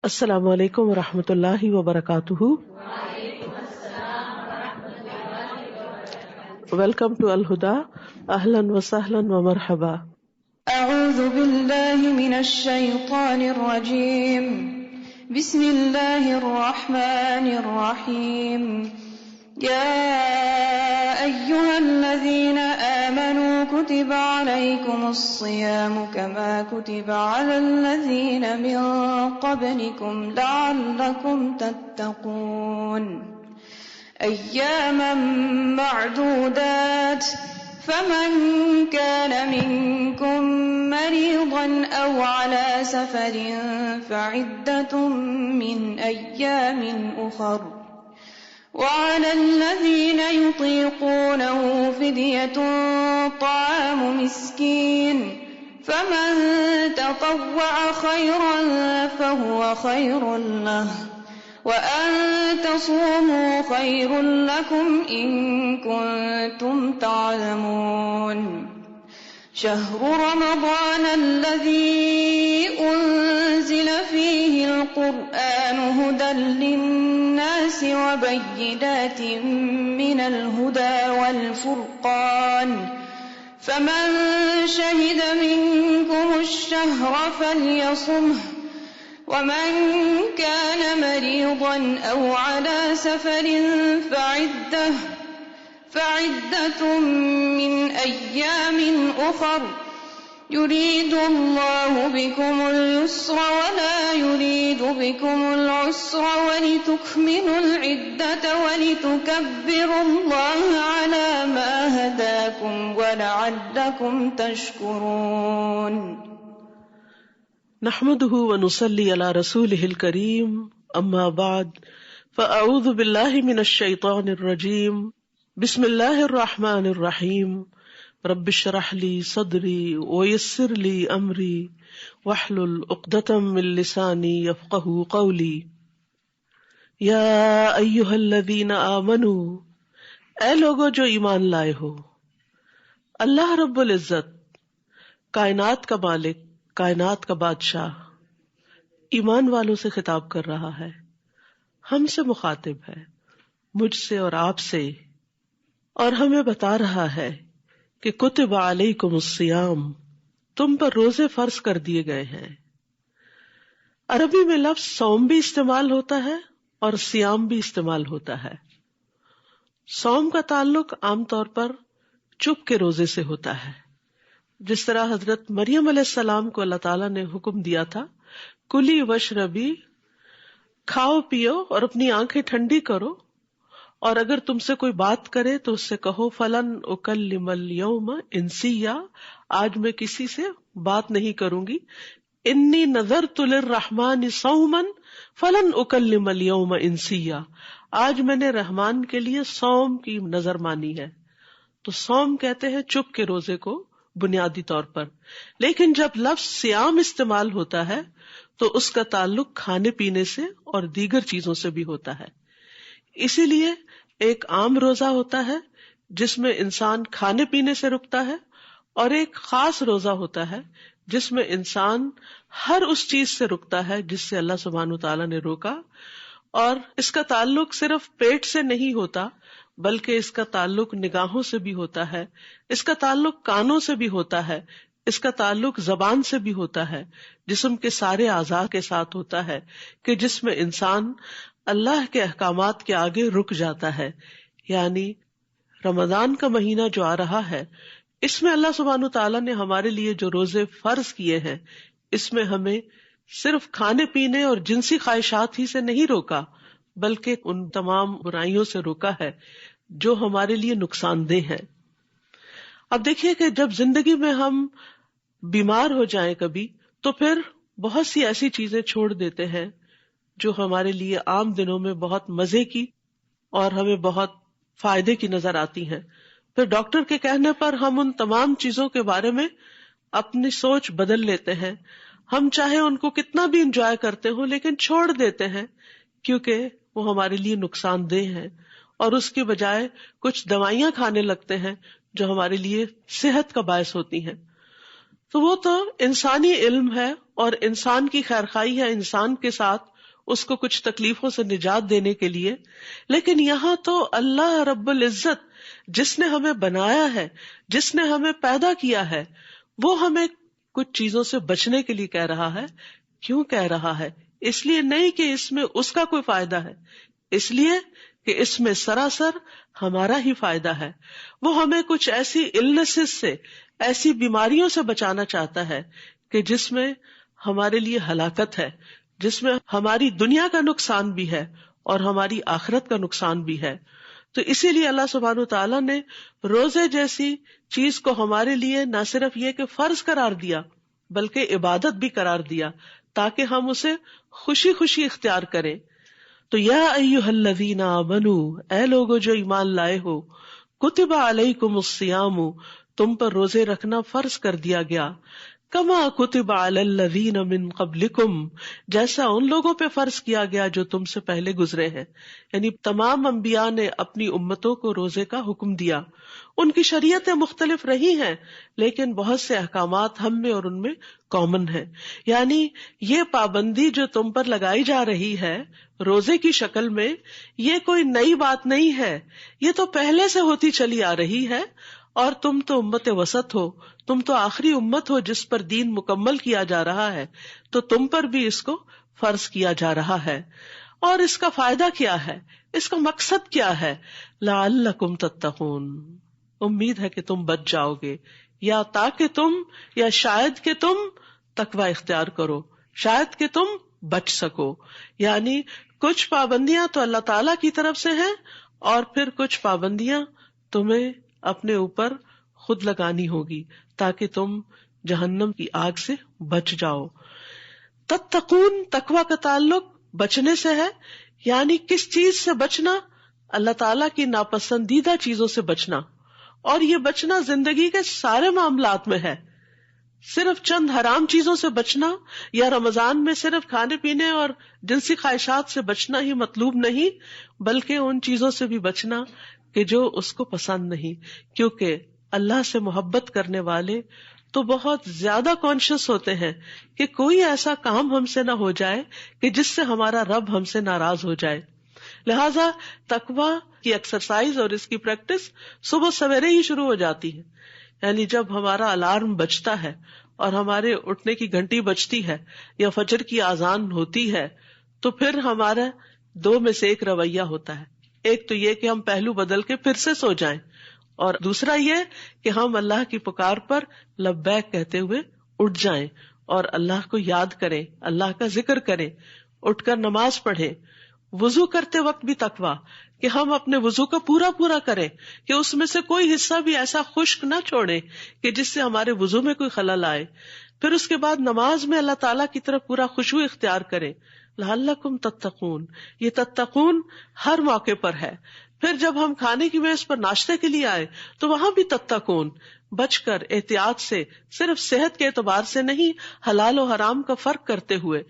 السلام علیکم ورحمۃ اللہ وبرکاتہ. ویلکم ٹو الہدا. اہلا وسہلا ومرحبا. اعوذ باللہ من الشیطان الرجیم. بسم اللہ الرحمن الرحیم. یا ایہا الذین آمنوا کتب علیکم الصیام کما کتب علی الذین من قبلکم لعلکم تتقون ایاما معدودات فمن كان منكم مريضا أو على سفر فعدة من أيام أخر وعلى الذين يطيقونه فدية طعام مسكين فمن تطوع خيرا فهو خير له وَأَن تَصُومُوا خَيْرٌ لَكُمْ إِن كُنتُمْ تَعْلَمُونَ. شَهْرُ رَمَضَانَ الَّذِي أُنزِلَ فِيهِ الْقُرْآنُ هُدًى لِّلنَّاسِ وَبَيِّنَاتٍ مِّنَ الْهُدَى وَالْفُرْقَانِ فَمَن شَهِدَ مِنكُمُ الشَّهْرَ فَلْيَصُمْهُ ومن كان مريضا أو على سفر فعدة من أيام أخر يريد الله بكم اليسر ولا يريد بكم العسر ولتكملوا العدة ولتكبروا الله على ما هداكم ولعلكم تشكرون. نحمده ونصلي على رسوله الكريم. اما بعد فاعوذ بالله من الشيطان الرجيم. بسم الله الرحمن الرحيم. رب اشرح لي صدري ويسر لي امري واحلل عقدة من لساني يفقهوا قولي. يا ايها الذين آمنوا، اے لوگو جو ایمان لائے ہو. اللہ رب العزت کائنات کا مالک، کائنات کا بادشاہ ایمان والوں سے خطاب کر رہا ہے، ہم سے مخاطب ہے، مجھ سے اور آپ سے، اور ہمیں بتا رہا ہے کہ کتب علیکم الصیام، تم پر روزے فرض کر دیے گئے ہیں. عربی میں لفظ صوم بھی استعمال ہوتا ہے اور صیام بھی استعمال ہوتا ہے. صوم کا تعلق عام طور پر چپ کے روزے سے ہوتا ہے، جس طرح حضرت مریم علیہ السلام کو اللہ تعالیٰ نے حکم دیا تھا، کلی وشربی، کھاؤ پیو اور اپنی آنکھیں ٹھنڈی کرو، اور اگر تم سے کوئی بات کرے تو اس سے کہو فلن اکلم اليوم انسیا، آج میں کسی سے بات نہیں کروں گی. انی نذرت للرحمن صوما فلن اکلم اليوم انسیا، آج میں نے رحمان کے لیے صوم کی نظر مانی ہے. تو صوم کہتے ہیں چپ کے روزے کو بنیادی طور پر، لیکن جب لفظ صیام استعمال ہوتا ہے تو اس کا تعلق کھانے پینے سے اور دیگر چیزوں سے بھی ہوتا ہے. اسی لیے ایک عام روزہ ہوتا ہے جس میں انسان کھانے پینے سے رکتا ہے، اور ایک خاص روزہ ہوتا ہے جس میں انسان ہر اس چیز سے رکتا ہے جس سے اللہ سبحانہ وتعالیٰ نے روکا. اور اس کا تعلق صرف پیٹ سے نہیں ہوتا بلکہ اس کا تعلق نگاہوں سے بھی ہوتا ہے، اس کا تعلق کانوں سے بھی ہوتا ہے، اس کا تعلق زبان سے بھی ہوتا ہے، جسم کے سارے اعضاء کے ساتھ ہوتا ہے، کہ جس میں انسان اللہ کے احکامات کے آگے رک جاتا ہے. یعنی رمضان کا مہینہ جو آ رہا ہے، اس میں اللہ سبحانہ تعالیٰ نے ہمارے لیے جو روزے فرض کیے ہیں، اس میں ہمیں صرف کھانے پینے اور جنسی خواہشات ہی سے نہیں روکا بلکہ ان تمام برائیوں سے روکا ہے جو ہمارے لیے نقصان دہ ہیں. اب دیکھیے کہ جب زندگی میں ہم بیمار ہو جائیں کبھی، تو پھر بہت سی ایسی چیزیں چھوڑ دیتے ہیں جو ہمارے لیے عام دنوں میں بہت مزے کی اور ہمیں بہت فائدے کی نظر آتی ہیں. پھر ڈاکٹر کے کہنے پر ہم ان تمام چیزوں کے بارے میں اپنی سوچ بدل لیتے ہیں. ہم چاہے ان کو کتنا بھی انجوائے کرتے ہوں لیکن چھوڑ دیتے ہیں کیونکہ وہ ہمارے لیے نقصان دہ ہیں، اور اس کے بجائے کچھ دوائیاں کھانے لگتے ہیں جو ہمارے لیے صحت کا باعث ہوتی ہیں. تو وہ تو انسانی علم ہے اور انسان کی خیرخواہی ہے انسان کے ساتھ، اس کو کچھ تکلیفوں سے نجات دینے کے لیے. لیکن یہاں تو اللہ رب العزت جس نے ہمیں بنایا ہے، جس نے ہمیں پیدا کیا ہے، وہ ہمیں کچھ چیزوں سے بچنے کے لیے کہہ رہا ہے. کیوں کہہ رہا ہے؟ اس لیے نہیں کہ اس میں اس کا کوئی فائدہ ہے، اس لیے کہ اس میں سراسر ہمارا ہی فائدہ ہے. وہ ہمیں کچھ ایسی النسز سے، ایسی بیماریوں سے بچانا چاہتا ہے کہ جس میں ہمارے لیے ہلاکت ہے، جس میں ہماری دنیا کا نقصان بھی ہے اور ہماری آخرت کا نقصان بھی ہے. تو اسی لیے اللہ سبحانہ وتعالیٰ نے روزے جیسی چیز کو ہمارے لیے نہ صرف یہ کہ فرض قرار دیا بلکہ عبادت بھی قرار دیا تاکہ ہم اسے خوشی خوشی اختیار کریں. تو یا ایھا الذین آمنوا، اے لوگو جو ایمان لائے ہو، کتب علیکم الصیام، تم پر روزے رکھنا فرض کر دیا گیا، کما کتب علی الذین من قبلکم، جیسا ان لوگوں پہ فرض کیا گیا جو تم سے پہلے گزرے ہیں. یعنی تمام انبیاء نے اپنی امتوں کو روزے کا حکم دیا. ان کی شریعتیں مختلف رہی ہیں لیکن بہت سے احکامات ہم میں اور ان میں کامن ہیں. یعنی یہ پابندی جو تم پر لگائی جا رہی ہے روزے کی شکل میں، یہ کوئی نئی بات نہیں ہے، یہ تو پہلے سے ہوتی چلی آ رہی ہے. اور تم تو امت وسط ہو، تم تو آخری امت ہو جس پر دین مکمل کیا جا رہا ہے، تو تم پر بھی اس کو فرض کیا جا رہا ہے. اور اس کا فائدہ کیا ہے، اس کا مقصد کیا ہے؟ لعلکم تتقون، امید ہے کہ تم بچ جاؤ گے، یا تاکہ تم، یا شاید کہ تم تقوی اختیار کرو، شاید کہ تم بچ سکو. یعنی کچھ پابندیاں تو اللہ تعالی کی طرف سے ہیں اور پھر کچھ پابندیاں تمہیں اپنے اوپر خود لگانی ہوگی تاکہ تم جہنم کی آگ سے بچ جاؤ. تتقون، تقوی کا تعلق بچنے سے ہے. یعنی کس چیز سے بچنا؟ اللہ تعالیٰ کی ناپسندیدہ چیزوں سے بچنا. اور یہ بچنا زندگی کے سارے معاملات میں ہے. صرف چند حرام چیزوں سے بچنا یا رمضان میں صرف کھانے پینے اور جنسی خواہشات سے بچنا ہی مطلوب نہیں، بلکہ ان چیزوں سے بھی بچنا کہ جو اس کو پسند نہیں. کیونکہ اللہ سے محبت کرنے والے تو بہت زیادہ کانشیس ہوتے ہیں کہ کوئی ایسا کام ہم سے نہ ہو جائے کہ جس سے ہمارا رب ہم سے ناراض ہو جائے. لہذا تقوی کی ایکسرسائز اور اس کی پریکٹس صبح سویرے ہی شروع ہو جاتی ہے. یعنی جب ہمارا الارم بجتا ہے اور ہمارے اٹھنے کی گھنٹی بجتی ہے یا فجر کی اذان ہوتی ہے تو پھر ہمارا دو میں سے ایک رویہ ہوتا ہے. ایک تو یہ کہ ہم پہلو بدل کے پھر سے سو جائیں، اور دوسرا یہ کہ ہم اللہ کی پکار پر لبیک کہتے ہوئے اٹھ جائیں اور اللہ کو یاد کریں، اللہ کا ذکر کریں، اٹھ کر نماز پڑھیں. وضو کرتے وقت بھی تقویٰ کہ ہم اپنے وضو کا پورا کریں کہ اس میں سے کوئی حصہ بھی ایسا خشک نہ چھوڑیں کہ جس سے ہمارے وضو میں کوئی خلل آئے. پھر اس کے بعد نماز میں اللہ تعالیٰ کی طرف پورا خشوع اختیار کریں. لعلکم تتقون، یہ تتقون ہر موقع پر ہے. پھر جب ہم کھانے کی میز پر ناشتے کے لیے آئے تو وہاں بھی تتقون، بچ کر احتیاط سے، صرف صحت کے اعتبار سے نہیں، حلال و حرام کا فرق کرتے ہوئے.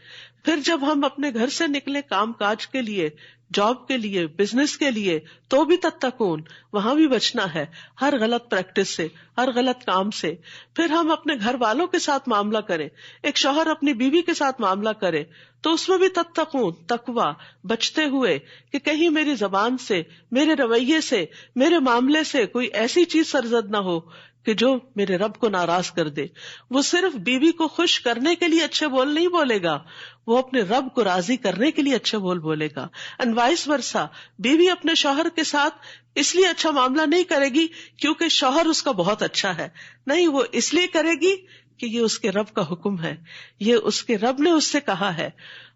پھر جب ہم اپنے گھر سے نکلے کام کاج کے لیے، جاب کے لیے، بزنس کے لیے، تو بھی تتقون، وہاں بھی بچنا ہے ہر غلط پریکٹس سے، ہر غلط کام سے. پھر ہم اپنے گھر والوں کے ساتھ معاملہ کریں، ایک شوہر اپنی بیوی کے ساتھ معاملہ کرے تو اس میں بھی تتقون، تقوی، بچتے ہوئے کہ کہیں میری زبان سے، میرے رویے سے، میرے معاملے سے کوئی ایسی چیز سرزد نہ ہو کہ جو میرے رب کو ناراض کر دے. وہ صرف بیوی کو خوش کرنے کے لیے اچھے بول نہیں بولے گا، وہ اپنے رب کو راضی کرنے کے لیے اچھے بول بولے گا. اینڈ وائس ورسا، بیوی اپنے شوہر کے ساتھ اس لیے اچھا معاملہ نہیں کرے گی کیونکہ شوہر اس کا بہت اچھا ہے، نہیں، وہ اس لیے کرے گی کہ یہ اس کے رب کا حکم ہے، یہ اس کے رب نے اس سے کہا ہے.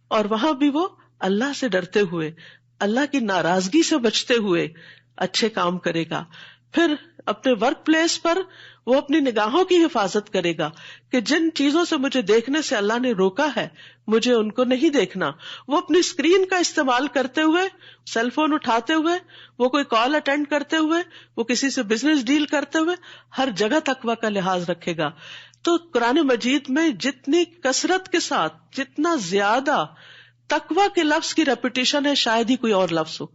اور وہاں بھی وہ اللہ سے ڈرتے ہوئے، اللہ کی ناراضگی سے بچتے ہوئے اچھے کام کرے گا. پھر اپنے ورک پلیس پر وہ اپنی نگاہوں کی حفاظت کرے گا کہ جن چیزوں سے مجھے دیکھنے سے اللہ نے روکا ہے مجھے ان کو نہیں دیکھنا. وہ اپنی اسکرین کا استعمال کرتے ہوئے، سیل فون اٹھاتے ہوئے، وہ کوئی کال اٹینڈ کرتے ہوئے، وہ کسی سے بزنس ڈیل کرتے ہوئے ہر جگہ تقوی کا لحاظ رکھے گا. تو قرآن مجید میں جتنی کثرت کے ساتھ، جتنا زیادہ تقوی کے لفظ کی ریپیٹیشن ہے شاید ہی کوئی اور لفظ ہو.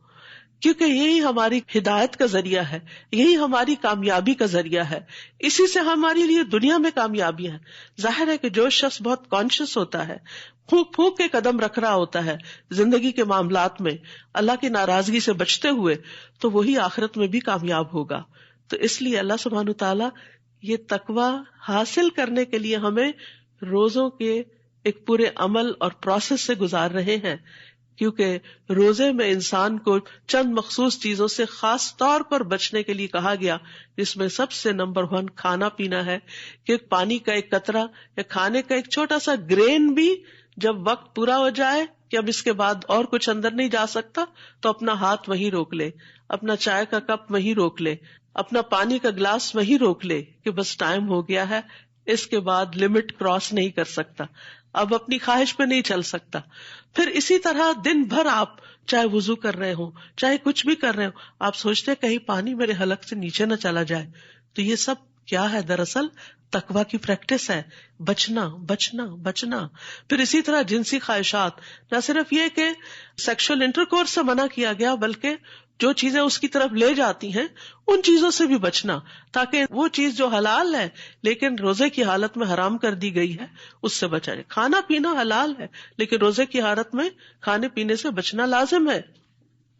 کیونکہ یہی ہماری ہدایت کا ذریعہ ہے، یہی ہماری کامیابی کا ذریعہ ہے، اسی سے ہمارے لیے دنیا میں کامیابی ہے۔ ظاہر ہے کہ جو شخص بہت کانشیس ہوتا ہے، پھونک پھونک کے قدم رکھ رہا ہوتا ہے زندگی کے معاملات میں اللہ کی ناراضگی سے بچتے ہوئے، تو وہی آخرت میں بھی کامیاب ہوگا۔ تو اس لیے اللہ سبحانہ تعالیٰ یہ تقوی حاصل کرنے کے لیے ہمیں روزوں کے ایک پورے عمل اور پروسیس سے گزار رہے ہیں، کیونکہ روزے میں انسان کو چند مخصوص چیزوں سے خاص طور پر بچنے کے لیے کہا گیا، جس میں سب سے نمبر 1 کھانا پینا ہے، کہ پانی کا ایک قطرہ یا کھانے کا ایک چھوٹا سا گرین بھی جب وقت پورا ہو جائے کہ اب اس کے بعد اور کچھ اندر نہیں جا سکتا، تو اپنا ہاتھ وہیں روک لے، اپنا چائے کا کپ وہیں روک لے، اپنا پانی کا گلاس وہیں روک لے کہ بس ٹائم ہو گیا ہے، اس کے بعد لمٹ کراس نہیں کر سکتا، اب اپنی خواہش پہ نہیں چل سکتا۔ پھر اسی طرح دن بھر آپ چاہے وضو کر رہے ہوں، چاہے کچھ بھی کر رہے ہوں، آپ سوچتے ہیں کہیں پانی میرے حلق سے نیچے نہ چلا جائے، تو یہ سب کیا ہے؟ دراصل تقویٰ کی پریکٹس ہے، بچنا بچنا بچنا۔ پھر اسی طرح جنسی خواہشات، نہ صرف یہ کہ سیکشل انٹرکورس سے منع کیا گیا، بلکہ جو چیزیں اس کی طرف لے جاتی ہیں ان چیزوں سے بھی بچنا، تاکہ وہ چیز جو حلال ہے لیکن روزے کی حالت میں حرام کر دی گئی ہے اس سے بچا جائے۔ کھانا پینا حلال ہے لیکن روزے کی حالت میں کھانے پینے سے بچنا لازم ہے۔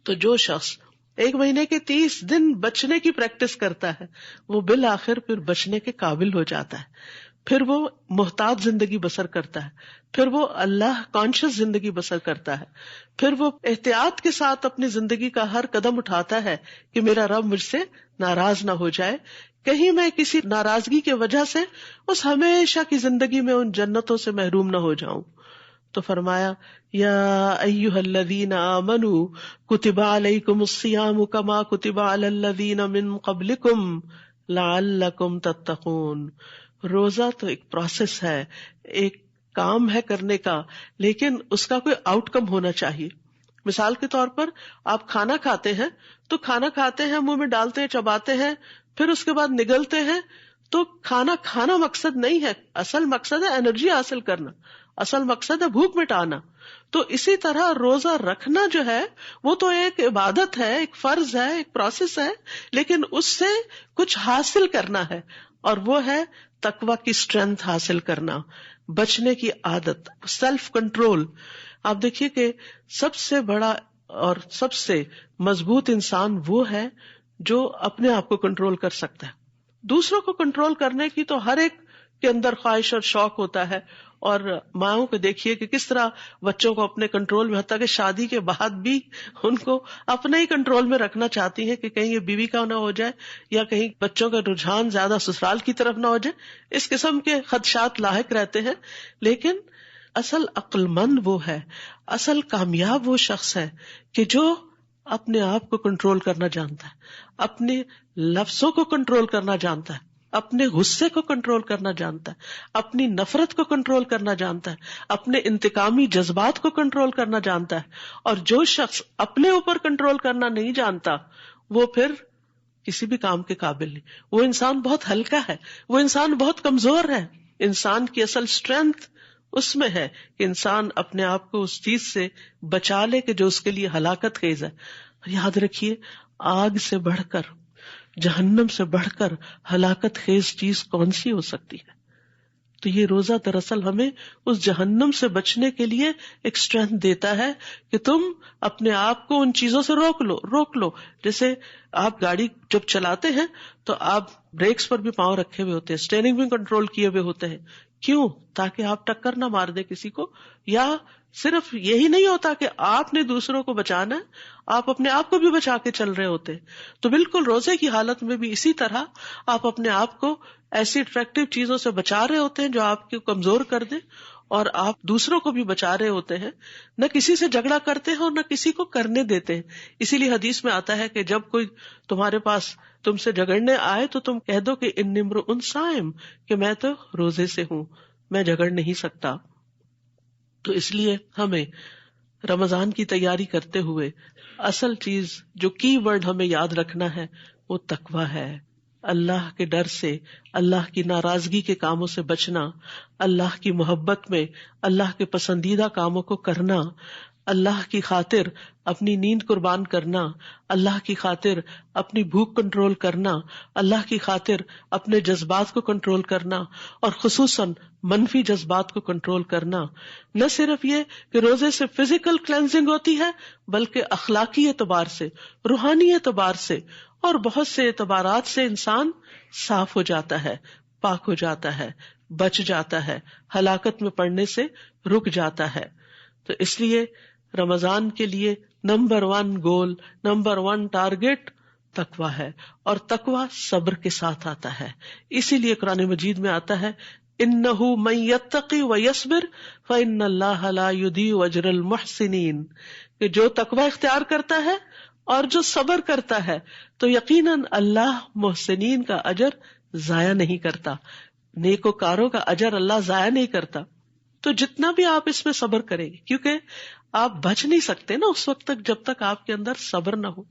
تو جو شخص 1 مہینے کے 30 دن بچنے کی پریکٹس کرتا ہے، وہ بالآخر پھر بچنے کے قابل ہو جاتا ہے، پھر وہ محتاط زندگی بسر کرتا ہے، پھر وہ اللہ کانشیس زندگی بسر کرتا ہے، پھر وہ احتیاط کے ساتھ اپنی زندگی کا ہر قدم اٹھاتا ہے کہ میرا رب مجھ سے ناراض نہ ہو جائے، کہیں میں کسی ناراضگی کی وجہ سے اس ہمیشہ کی زندگی میں ان جنتوں سے محروم نہ ہو جاؤں۔ تو فرمایا یا ایھا الذین آمنوا کتب علیکم الصیام کما کتب علی الذین من قبلکم لعلکم تتقون۔ روزہ تو ایک پروسیس ہے، ایک کام ہے کرنے کا، لیکن اس کا کوئی آؤٹ کم ہونا چاہیے۔ مثال کے طور پر آپ کھانا کھاتے ہیں تو کھانا کھاتے ہیں، منہ میں ڈالتے ہیں، چباتے ہیں، پھر اس کے بعد نگلتے ہیں، تو کھانا کھانا مقصد نہیں ہے، اصل مقصد ہے انرجی حاصل کرنا، اصل مقصد ہے بھوک مٹانا۔ تو اسی طرح روزہ رکھنا جو ہے وہ تو ایک عبادت ہے، ایک فرض ہے، ایک پروسیس ہے، لیکن اس سے کچھ حاصل کرنا ہے، اور وہ ہے تقویٰ کی اسٹرینتھ حاصل کرنا، بچنے کی عادت، سیلف کنٹرول۔ آپ دیکھیے کہ سب سے بڑا اور سب سے مضبوط انسان وہ ہے جو اپنے آپ کو کنٹرول کر سکتا ہے۔ دوسروں کو کنٹرول کرنے کی تو ہر ایک کے اندر خواہش اور شوق ہوتا ہے، اور ماؤں کو دیکھیے کہ کس طرح بچوں کو اپنے کنٹرول میں، حتیٰ کہ شادی کے بعد بھی ان کو اپنے ہی کنٹرول میں رکھنا چاہتی ہیں کہ کہیں یہ بیوی کا نہ ہو جائے، یا کہیں بچوں کا رجحان زیادہ سسرال کی طرف نہ ہو جائے، اس قسم کے خدشات لاحق رہتے ہیں۔ لیکن اصل عقل مند وہ ہے، اصل کامیاب وہ شخص ہے کہ جو اپنے آپ کو کنٹرول کرنا جانتا ہے، اپنے لفظوں کو کنٹرول کرنا جانتا ہے، اپنے غصے کو کنٹرول کرنا جانتا ہے، اپنی نفرت کو کنٹرول کرنا جانتا ہے، اپنے انتقامی جذبات کو کنٹرول کرنا جانتا ہے۔ اور جو شخص اپنے اوپر کنٹرول کرنا نہیں جانتا، وہ پھر کسی بھی کام کے قابل نہیں، وہ انسان بہت ہلکا ہے، وہ انسان بہت کمزور ہے۔ انسان کی اصل اسٹرینتھ اس میں ہے کہ انسان اپنے آپ کو اس چیز سے بچا لے کہ جو اس کے لیے ہلاکت خیز ہے۔ یاد رکھیے، آگ سے بڑھ کر، جہنم سے بڑھ کر ہلاکت خیز چیز کون سی ہو سکتی ہے؟ تو یہ روزہ دراصل ہمیں اس جہنم سے بچنے کے لیے ایک اسٹرینتھ دیتا ہے کہ تم اپنے آپ کو ان چیزوں سے روک لو۔ جیسے آپ گاڑی جب چلاتے ہیں تو آپ بریکس پر بھی پاؤں رکھے ہوئے ہوتے ہیں، اسٹیئرنگ بھی کنٹرول کیے ہوئے ہوتے ہیں، کیوں؟ تاکہ آپ ٹکر نہ مار دے کسی کو۔ یا صرف یہی نہیں ہوتا کہ آپ نے دوسروں کو بچانا ہے، آپ اپنے آپ کو بھی بچا کے چل رہے ہوتے ہیں۔ تو بالکل روزے کی حالت میں بھی اسی طرح آپ اپنے آپ کو ایسی اٹریکٹیو چیزوں سے بچا رہے ہوتے ہیں جو آپ کو کمزور کر دیں، اور آپ دوسروں کو بھی بچا رہے ہوتے ہیں، نہ کسی سے جھگڑا کرتے ہیں اور نہ کسی کو کرنے دیتے ہیں۔ اسی لیے حدیث میں آتا ہے کہ جب کوئی تمہارے پاس تم سے جھگڑنے آئے تو تم کہہ دو کہ انی امرؤ صائم، کہ میں تو روزے سے ہوں، میں جھگڑ نہیں سکتا۔ تو اس لیے ہمیں رمضان کی تیاری کرتے ہوئے اصل چیز جو کی ورڈ ہمیں یاد رکھنا ہے وہ تقویٰ ہے، اللہ کے ڈر سے، اللہ کی ناراضگی کے کاموں سے بچنا، اللہ کی محبت میں اللہ کے پسندیدہ کاموں کو کرنا، اللہ کی خاطر اپنی نیند قربان کرنا، اللہ کی خاطر اپنی بھوک کنٹرول کرنا، اللہ کی خاطر اپنے جذبات کو کنٹرول کرنا، اور خصوصاً منفی جذبات کو کنٹرول کرنا. نہ صرف یہ کہ روزے سے فزیکل کلینزنگ ہوتی ہے، بلکہ اخلاقی اعتبار سے، روحانی اعتبار سے اور بہت سے اعتبارات سے انسان صاف ہو جاتا ہے، پاک ہو جاتا ہے، بچ جاتا ہے، ہلاکت میں پڑنے سے رک جاتا ہے. تو اس لیے رمضان کے لیے نمبر 1 گول، نمبر 1 ٹارگٹ تقوی ہے، اور تقوی صبر کے ساتھ آتا ہے. اسی لیے قرآن مجید میں آتا ہے انہ من یتقی ویصبر فإن اللہ لا یضیع اجر المحسنین، کہ جو تقوی اختیار کرتا ہے اور جو صبر کرتا ہے تو یقیناً اللہ محسنین کا اجر ضائع نہیں کرتا، نیکوکاروں کا اجر اللہ ضائع نہیں کرتا. تو جتنا بھی آپ اس میں صبر کریں گے، کیونکہ آپ بچ نہیں سکتے نا اس وقت تک جب تک آپ کے اندر صبر نہ ہو.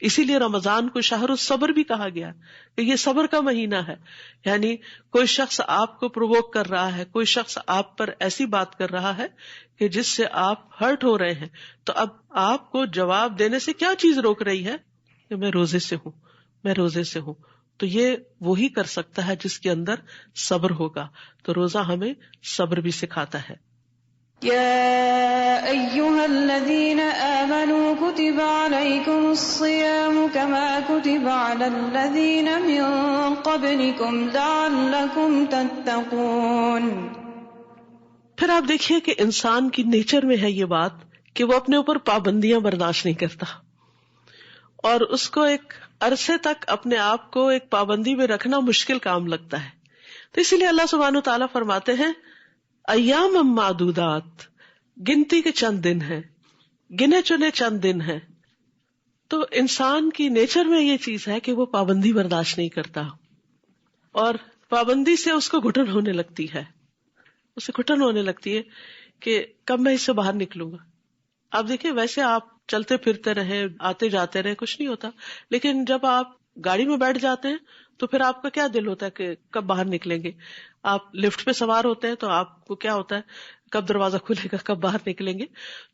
اسی لیے رمضان کو شہر الصبر بھی کہا گیا کہ یہ صبر کا مہینہ ہے. یعنی کوئی شخص آپ کو پرووک کر رہا ہے، کوئی شخص آپ پر ایسی بات کر رہا ہے کہ جس سے آپ ہرٹ ہو رہے ہیں، تو اب آپ کو جواب دینے سے کیا چیز روک رہی ہے کہ میں روزے سے ہوں، میں روزے سے ہوں. تو یہ وہی کر سکتا ہے جس کے اندر صبر ہوگا. تو روزہ ہمیں صبر بھی سکھاتا ہے. يا أيها الذين آمنوا كتب عليكم الصيام كما كتب على الذين من قبلكم لعلكم تتقون. پھر آپ دیکھیے کہ انسان کی نیچر میں ہے یہ بات کہ وہ اپنے اوپر پابندیاں برداشت نہیں کرتا، اور اس کو ایک عرصے تک اپنے آپ کو ایک پابندی میں رکھنا مشکل کام لگتا ہے. تو اسی لیے اللہ سبحانہ و تعالیٰ فرماتے ہیں ایام معدودات، گنتی کے چند دن ہیں، گنے چنے چند دن ہیں. تو انسان کی نیچر میں یہ چیز ہے کہ وہ پابندی برداشت نہیں کرتا، اور پابندی سے اس کو گھٹن ہونے لگتی ہے، اسے گھٹن ہونے لگتی ہے کہ کب میں اس سے باہر نکلوں گا. آپ دیکھیں ویسے آپ چلتے پھرتے رہے، آتے جاتے رہے، کچھ نہیں ہوتا، لیکن جب آپ گاڑی میں بیٹھ جاتے ہیں تو پھر آپ کا کیا دل ہوتا ہے کہ کب باہر نکلیں گے. آپ لفٹ پہ سوار ہوتے ہیں تو آپ کو کیا ہوتا ہے کب دروازہ کھلے گا، کب باہر نکلیں گے.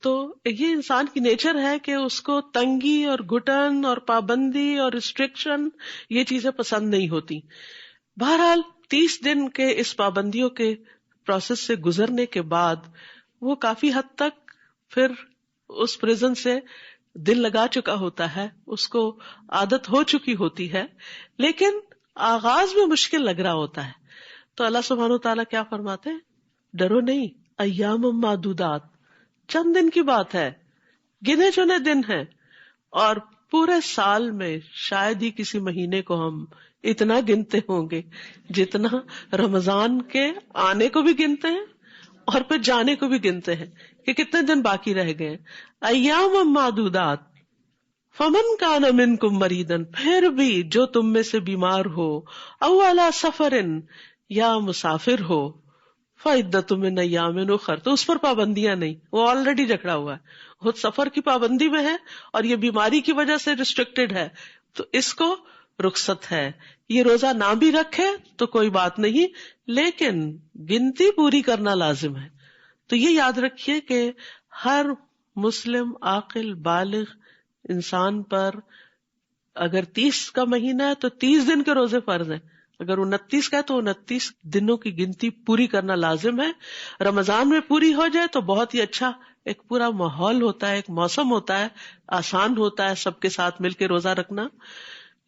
تو یہ انسان کی نیچر ہے کہ اس کو تنگی اور گھٹن اور پابندی اور ریسٹرکشن یہ چیزیں پسند نہیں ہوتی. بہرحال 30 دن کے اس پابندیوں کے پروسیس سے گزرنے کے بعد وہ کافی حد تک پھر اس پریزن سے دل لگا چکا ہوتا ہے، اس کو عادت ہو چکی ہوتی ہے، لیکن آغاز میں مشکل لگ رہا ہوتا ہے. تو اللہ سبحانہ و تعالیٰ کیا فرماتے ہیں، ڈرو نہیں، ایام معدودات، چند دن کی بات ہے، گنے چنے دن ہیں، اور پورے سال میں شاید ہی کسی مہینے کو ہم اتنا گنتے ہوں گے جتنا رمضان کے آنے کو بھی گنتے ہیں اور پھر جانے کو بھی گنتے ہیں کہ کتنے دن باقی رہ گئے. ایام معدودات فمن کان منکم مریضا، پھر بھی جو تم میں سے بیمار ہو، او علی سفر، یا مسافر ہو، فعدۃ من ایام اخر، تو اس پر پابندیاں نہیں، وہ آلریڈی جکڑا ہوا ہے، خود سفر کی پابندی میں ہے اور یہ بیماری کی وجہ سے ریسٹرکٹیڈ ہے، تو اس کو رخصت ہے. یہ روزہ نہ بھی رکھے تو کوئی بات نہیں، لیکن گنتی پوری کرنا لازم ہے. تو یہ یاد رکھیے کہ ہر مسلم عاقل بالغ انسان پر اگر 30 کا مہینہ ہے تو 30 دن کے روزے فرض ہیں، اگر 29 کا ہے تو 29 دنوں کی گنتی پوری کرنا لازم ہے. رمضان میں پوری ہو جائے تو بہت ہی اچھا، ایک پورا ماحول ہوتا ہے، ایک موسم ہوتا ہے، آسان ہوتا ہے سب کے ساتھ مل کے روزہ رکھنا.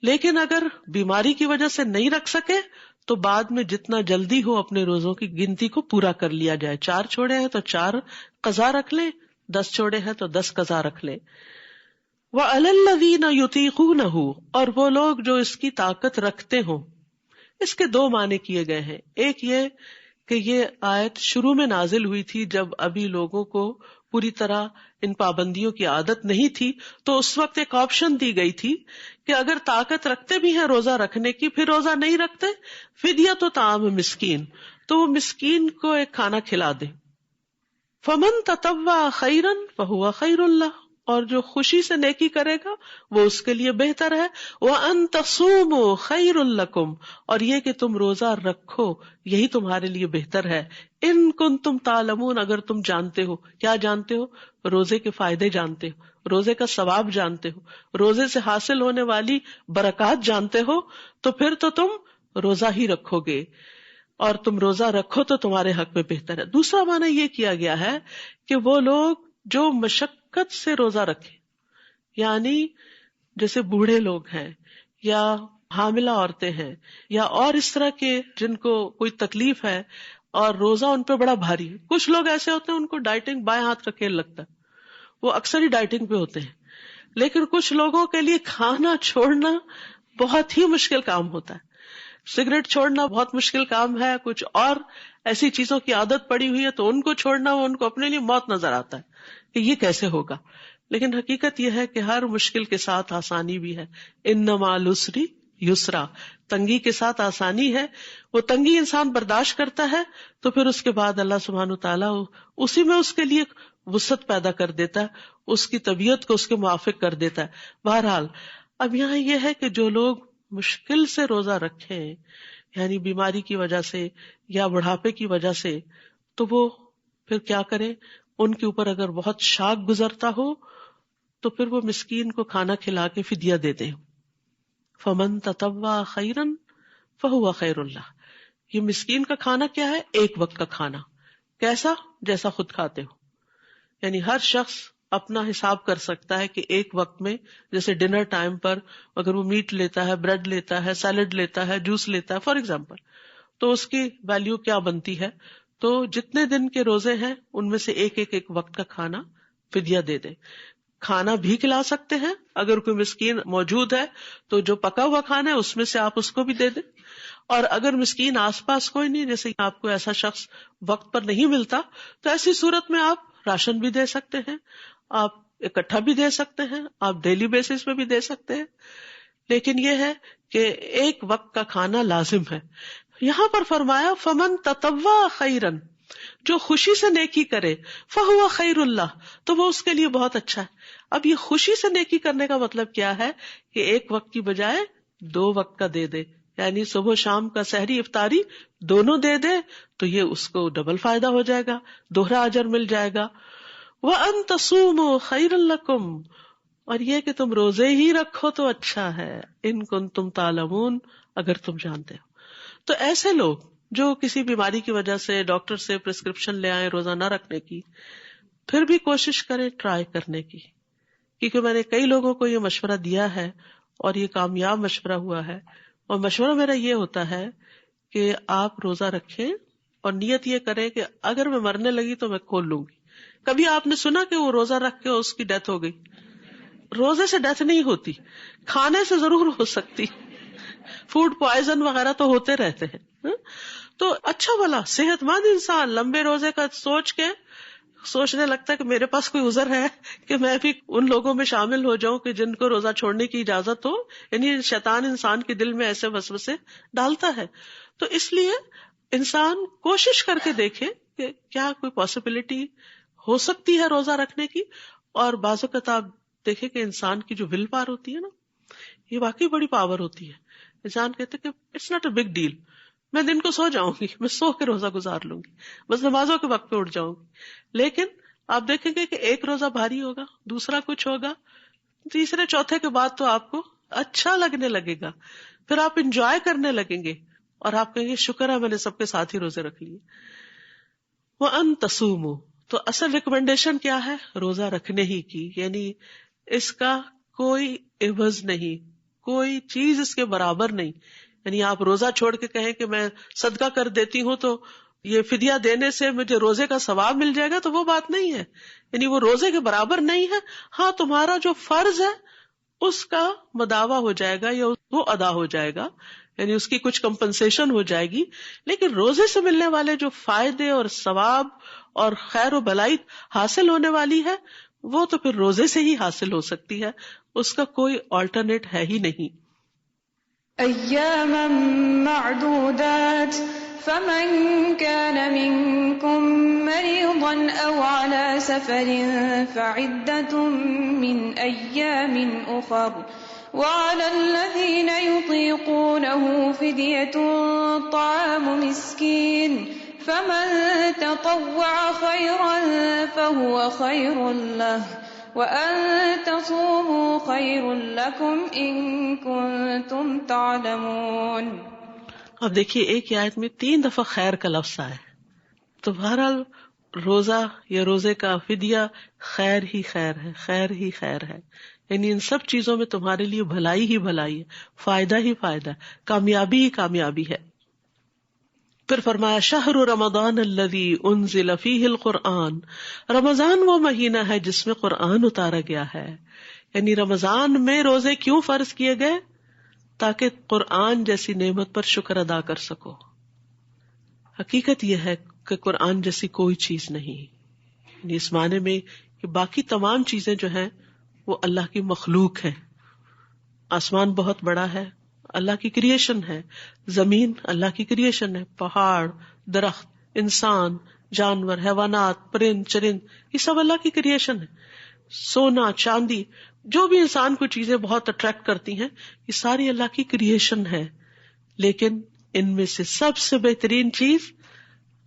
لیکن اگر بیماری کی وجہ سے نہیں رکھ سکے تو بعد میں جتنا جلدی ہو اپنے روزوں کی گنتی کو پورا کر لیا جائے. 4 چھوڑے ہیں تو 4 قضا رکھ لیں، 10 چھوڑے ہیں تو 10 قضا رکھ لیں. وَعَلَى الَّذِينَ يُطِيقُونَهُ، اور وہ لوگ جو اس کی طاقت رکھتے ہوں. اس کے 2 معنی کیے گئے ہیں. ایک یہ کہ یہ آیت شروع میں نازل ہوئی تھی جب ابھی لوگوں کو پوری طرح ان پابندیوں کی عادت نہیں تھی، تو اس وقت ایک آپشن دی گئی تھی کہ اگر طاقت رکھتے بھی ہیں روزہ رکھنے کی، پھر روزہ نہیں رکھتے، فدیۃ طعام مسکین، تو وہ مسکین کو ایک کھانا کھلا دیں. فمن تطوع خیرا فہو خیر اللہ، اور جو خوشی سے نیکی کرے گا وہ اس کے لیے بہتر ہے. وَأَن تَصُومُوا خَيْرٌ لَكُمْ، اور یہ کہ تم روزہ رکھو یہی تمہارے لیے بہتر ہے. ان کنتم تعلمون، اگر تم جانتے ہو. کیا جانتے ہو؟ روزے کے فائدے جانتے ہو، روزے کا ثواب جانتے ہو، روزے سے حاصل ہونے والی برکات جانتے ہو، تو پھر تو تم روزہ ہی رکھو گے، اور تم روزہ رکھو تو تمہارے حق میں بہتر ہے. دوسرا معنی یہ کیا گیا ہے کہ وہ لوگ جو مشقت سے روزہ رکھے، یعنی جیسے بوڑھے لوگ ہیں یا حاملہ عورتیں ہیں یا اور اس طرح کے جن کو کوئی تکلیف ہے اور روزہ ان پہ بڑا بھاری ہے. کچھ لوگ ایسے ہوتے ہیں ان کو ڈائٹنگ بائیں ہاتھ کا کھیل لگتا ہے، وہ اکثر ہی ڈائٹنگ پہ ہوتے ہیں. لیکن کچھ لوگوں کے لیے کھانا چھوڑنا بہت ہی مشکل کام ہوتا ہے. سگریٹ چھوڑنا بہت مشکل کام ہے، کچھ اور ایسی چیزوں کی عادت پڑی ہوئی ہے تو ان کو چھوڑنا وہ ان کو اپنے لیے موت نظر آتا ہے کہ یہ کیسے ہوگا. لیکن حقیقت یہ ہے کہ ہر مشکل کے ساتھ آسانی بھی ہے. ان مع العسر یسرا، تنگی کے ساتھ آسانی ہے. وہ تنگی انسان برداشت کرتا ہے تو پھر اس کے بعد اللہ سبحانہ وتعالیٰ اسی میں اس کے لیے وسعت پیدا کر دیتا ہے، اس کی طبیعت کو اس کے موافق کر دیتا ہے. بہرحال اب یہاں یہ ہے کہ جو لوگ مشکل سے روزہ رکھیں، یعنی بیماری کی وجہ سے یا بڑھاپے کی وجہ سے، تو وہ پھر کیا کریں؟ ان کے اوپر اگر بہت شاق گزرتا ہو تو پھر وہ مسکین کو کھانا کھلا کے فدیہ دے دیں. فمن تطوع خیرا فہو خیر اللہ. یہ مسکین کا کھانا کیا ہے؟ ایک وقت کا کھانا. کیسا؟ جیسا خود کھاتے ہو. یعنی ہر شخص اپنا حساب کر سکتا ہے کہ ایک وقت میں، جیسے ڈنر ٹائم پر اگر وہ میٹ لیتا ہے، بریڈ لیتا ہے، سیلڈ لیتا ہے، جوس لیتا ہے فار ایگزامپل، تو اس کی ویلیو کیا بنتی ہے. تو جتنے دن کے روزے ہیں ان میں سے ایک وقت کا کھانا فدیہ دے دیں. کھانا بھی کھلا سکتے ہیں، اگر کوئی مسکین موجود ہے تو جو پکا ہوا کھانا ہے اس میں سے آپ اس کو بھی دے دیں. اور اگر مسکین آس پاس کوئی نہیں، جیسے آپ کو ایسا شخص وقت پر نہیں ملتا، تو ایسی صورت میں آپ راشن بھی دے سکتے ہیں، آپ اکٹھا بھی دے سکتے ہیں، آپ ڈیلی بیسس پہ بھی دے سکتے ہیں. لیکن یہ ہے کہ ایک وقت کا کھانا لازم ہے. یہاں پر فرمایا فمن تطوع خیرا، جو خوشی سے نیکی کرے، فہو خیر اللہ، تو وہ اس کے لیے بہت اچھا ہے. اب یہ خوشی سے نیکی کرنے کا مطلب کیا ہے کہ ایک وقت کی بجائے 2 وقت کا دے دے، یعنی صبح شام کا سحری افطاری دونوں دے دے تو یہ اس کو ڈبل فائدہ ہو جائے گا، دوہرا اجر مل جائے گا. وَأَن تَصُومُوا خَيْرٌ لَكُمْ، اور یہ کہ تم روزے ہی رکھو تو اچھا ہے. ان کنتم تعلمون، اگر تم جانتے ہو. تو ایسے لوگ جو کسی بیماری کی وجہ سے ڈاکٹر سے پرسکرپشن لے آئے روزہ نہ رکھنے کی، پھر بھی کوشش کریں ٹرائی کرنے کی، کیونکہ میں نے کئی لوگوں کو یہ مشورہ دیا ہے اور یہ کامیاب مشورہ ہوا ہے. اور مشورہ میرا یہ ہوتا ہے کہ آپ روزہ رکھیں اور نیت یہ کریں کہ اگر میں مرنے لگی تو میں کھول لوں گی. کبھی آپ نے سنا کہ وہ روزہ رکھ کے اس کی ڈیتھ ہو گئی؟ روزے سے ڈیتھ نہیں ہوتی، کھانے سے ضرور ہو سکتی، فوڈ پوائزن وغیرہ تو ہوتے رہتے ہیں. تو اچھا بھلا صحت مند انسان لمبے روزے کا سوچ کے سوچنے لگتا ہے کہ میرے پاس کوئی عذر ہے کہ میں بھی ان لوگوں میں شامل ہو جاؤں کہ جن کو روزہ چھوڑنے کی اجازت ہو. یعنی شیطان انسان کے دل میں ایسے وسوسے ڈالتا ہے. تو اس لیے انسان کوشش کر کے دیکھے کہ کیا کوئی پاسبلٹی ہو سکتی ہے روزہ رکھنے کی. اور بعض اوقات آپ دیکھیں کہ انسان کی جو ول پاور ہوتی ہے نا، یہ واقعی بڑی پاور ہوتی ہے. انسان کہتے کہ it's not a big deal, میں دن کو سو جاؤں گی، میں سو کے روزہ گزار لوں گی، بس نمازوں کے وقت پہ اٹھ جاؤں گی. لیکن آپ دیکھیں گے کہ ایک روزہ بھاری ہوگا، دوسرا کچھ ہوگا، تیسرے چوتھے کے بعد تو آپ کو اچھا لگنے لگے گا، پھر آپ انجوائے کرنے لگیں گے اور آپ کہیں گے شکر ہے میں نے سب کے ساتھ ہی روزے رکھ لیے. وَأَن تَصُومُوا، تو اصل ریکمنڈیشن کیا ہے؟ روزہ رکھنے ہی کی. یعنی اس کا کوئی عوض نہیں، کوئی چیز اس کے برابر نہیں. یعنی آپ روزہ چھوڑ کے کہیں کہ میں صدقہ کر دیتی ہوں تو یہ فدیہ دینے سے مجھے روزے کا ثواب مل جائے گا، تو وہ بات نہیں ہے. یعنی وہ روزے کے برابر نہیں ہے. ہاں تمہارا جو فرض ہے اس کا مداوع ہو جائے گا یا وہ ادا ہو جائے گا، یعنی اس کی کچھ کمپنسیشن ہو جائے گی. لیکن روزے سے ملنے والے جو فائدے اور ثواب اور خیر و بلائی حاصل ہونے والی ہے وہ تو پھر روزے سے ہی حاصل ہو سکتی ہے، اس کا کوئی آلٹرنیٹ ہے ہی نہیں. ایاما معدودات فمن كان منكم مريضا أو على سفر فعدة من أيام أخر وعلى الذين يطيقونه فدية طعام مسكين فمن تطوع خيرا فهو خير له وأن تصوموا خير لكم إن كنتم تعلمون. اب دیکھیے ایک ہی آیت میں 3 دفعہ خیر کا لفظ آیا. تو بہرحال روزہ یا روزے کا فدیہ خیر ہی خیر ہے، خیر ہی خیر ہے. یعنی ان سب چیزوں میں تمہارے لیے بھلائی ہی بھلائی ہے، فائدہ ہی فائدہ ہے، کامیابی ہی کامیابی ہے. پھر فرمایا شہر رمضان الذی انزل فیہ القرآن، رمضان وہ مہینہ ہے جس میں قرآن اتارا گیا ہے. یعنی رمضان میں روزے کیوں فرض کیے گئے؟ تاکہ قرآن جیسی نعمت پر شکر ادا کر سکو. حقیقت یہ ہے کہ قرآن جیسی کوئی چیز نہیں، یعنی اس معنی میں کہ باقی تمام چیزیں جو ہیں وہ اللہ کی مخلوق ہے. آسمان بہت بڑا ہے، اللہ کی کریشن ہے. زمین اللہ کی کریشن ہے. پہاڑ، درخت، انسان، جانور، حیوانات، پرند چرند، یہ سب اللہ کی کریشن ہے. سونا، چاندی، جو بھی انسان کو چیزیں بہت اٹریکٹ کرتی ہیں، یہ ساری اللہ کی کریشن ہے. لیکن ان میں سے سب سے بہترین چیز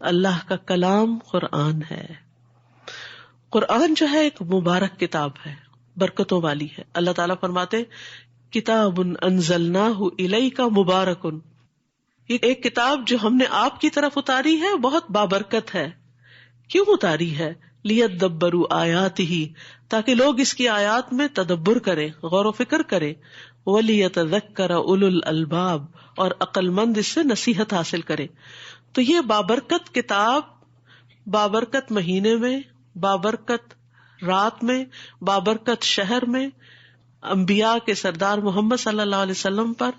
اللہ کا کلام قرآن ہے. قرآن جو ہے ایک مبارک کتاب ہے، برکتوں والی ہے. اللہ تعالیٰ فرماتے کتاب انزلناہ الیک مبارک، یہ ایک کتاب جو ہم نے آپ کی طرف اتاری ہے بہت بابرکت ہے. کیوں اتاری ہے؟ لیدبروا آیاتہ، تاکہ لوگ اس کی آیات میں تدبر کریں، غور و فکر کریں. ولیتذکر اولو الالباب، اور عقل مند اس سے نصیحت حاصل کرے. تو یہ بابرکت کتاب بابرکت مہینے میں، بابرکت رات میں، بابرکت شہر میں، انبیاء کے سردار محمد صلی اللہ علیہ وسلم پر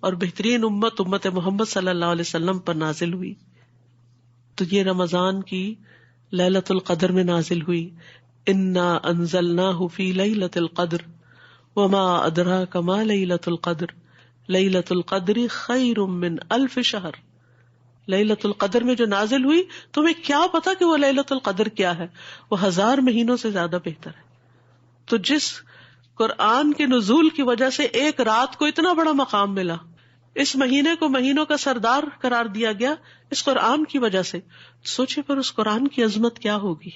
اور بہترین امت محمد صلی اللہ علیہ وسلم پر نازل ہوئی. تو یہ رمضان کی لیلۃ القدر میں نازل ہوئی. انا انزلناہ فی لیلۃ القدر وما ادراک ما لیلۃ القدر لیلۃ القدر خیر من الف شہر. لیلۃ القدر میں جو نازل ہوئی، تمہیں کیا پتا کہ وہ لیلۃ القدر کیا ہے؟ وہ 1000 مہینوں سے زیادہ بہتر ہے. تو جس قرآن کے نزول کی وجہ سے ایک رات کو اتنا بڑا مقام ملا، اس مہینے کو مہینوں کا سردار قرار دیا گیا اس قرآن کی وجہ سے. سوچے پر اس قرآن کی عظمت کیا ہوگی،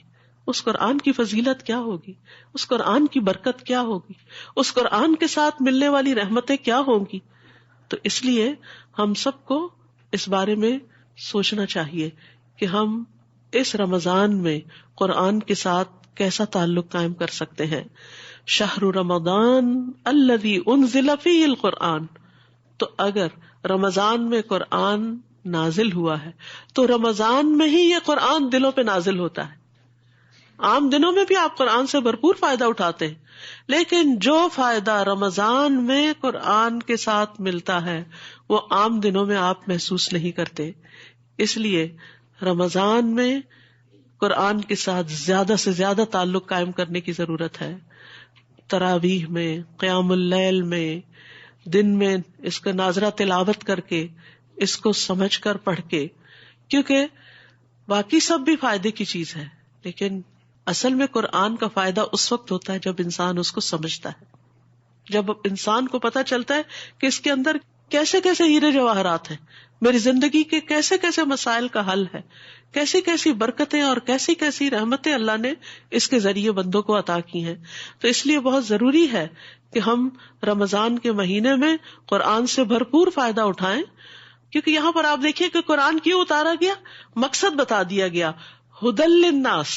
اس قرآن کی فضیلت کیا ہوگی، اس قرآن کی برکت کیا ہوگی، اس قرآن کے ساتھ ملنے والی رحمتیں کیا ہوں گی. تو اس لیے ہم سب کو اس بارے میں سوچنا چاہیے کہ ہم اس رمضان میں قرآن کے ساتھ کیسا تعلق قائم کر سکتے ہیں. شہر رمضان الذی انزل فیہ القرآن. تو اگر رمضان میں قرآن نازل ہوا ہے تو رمضان میں ہی یہ قرآن دلوں پہ نازل ہوتا ہے. عام دنوں میں بھی آپ قرآن سے بھرپور فائدہ اٹھاتے ہیں، لیکن جو فائدہ رمضان میں قرآن کے ساتھ ملتا ہے وہ عام دنوں میں آپ محسوس نہیں کرتے. اس لیے رمضان میں قرآن کے ساتھ زیادہ سے زیادہ تعلق قائم کرنے کی ضرورت ہے. تراویح میں، قیام اللیل میں، دن میں اس کا ناظرہ تلاوت کر کے، اس کو سمجھ کر پڑھ کے، کیونکہ باقی سب بھی فائدے کی چیز ہے، لیکن اصل میں قرآن کا فائدہ اس وقت ہوتا ہے جب انسان اس کو سمجھتا ہے، جب انسان کو پتہ چلتا ہے کہ اس کے اندر کیسے کیسے ہیرے جواہرات ہیں، میری زندگی کے کیسے کیسے مسائل کا حل ہے، کیسی کیسی برکتیں اور کیسی کیسی رحمتیں اللہ نے اس کے ذریعے بندوں کو عطا کی ہیں. تو اس لیے بہت ضروری ہے کہ ہم رمضان کے مہینے میں قرآن سے بھرپور فائدہ اٹھائیں. کیونکہ یہاں پر آپ دیکھیے کہ قرآن کیوں اتارا گیا، مقصد بتا دیا گیا، ہدی للناس،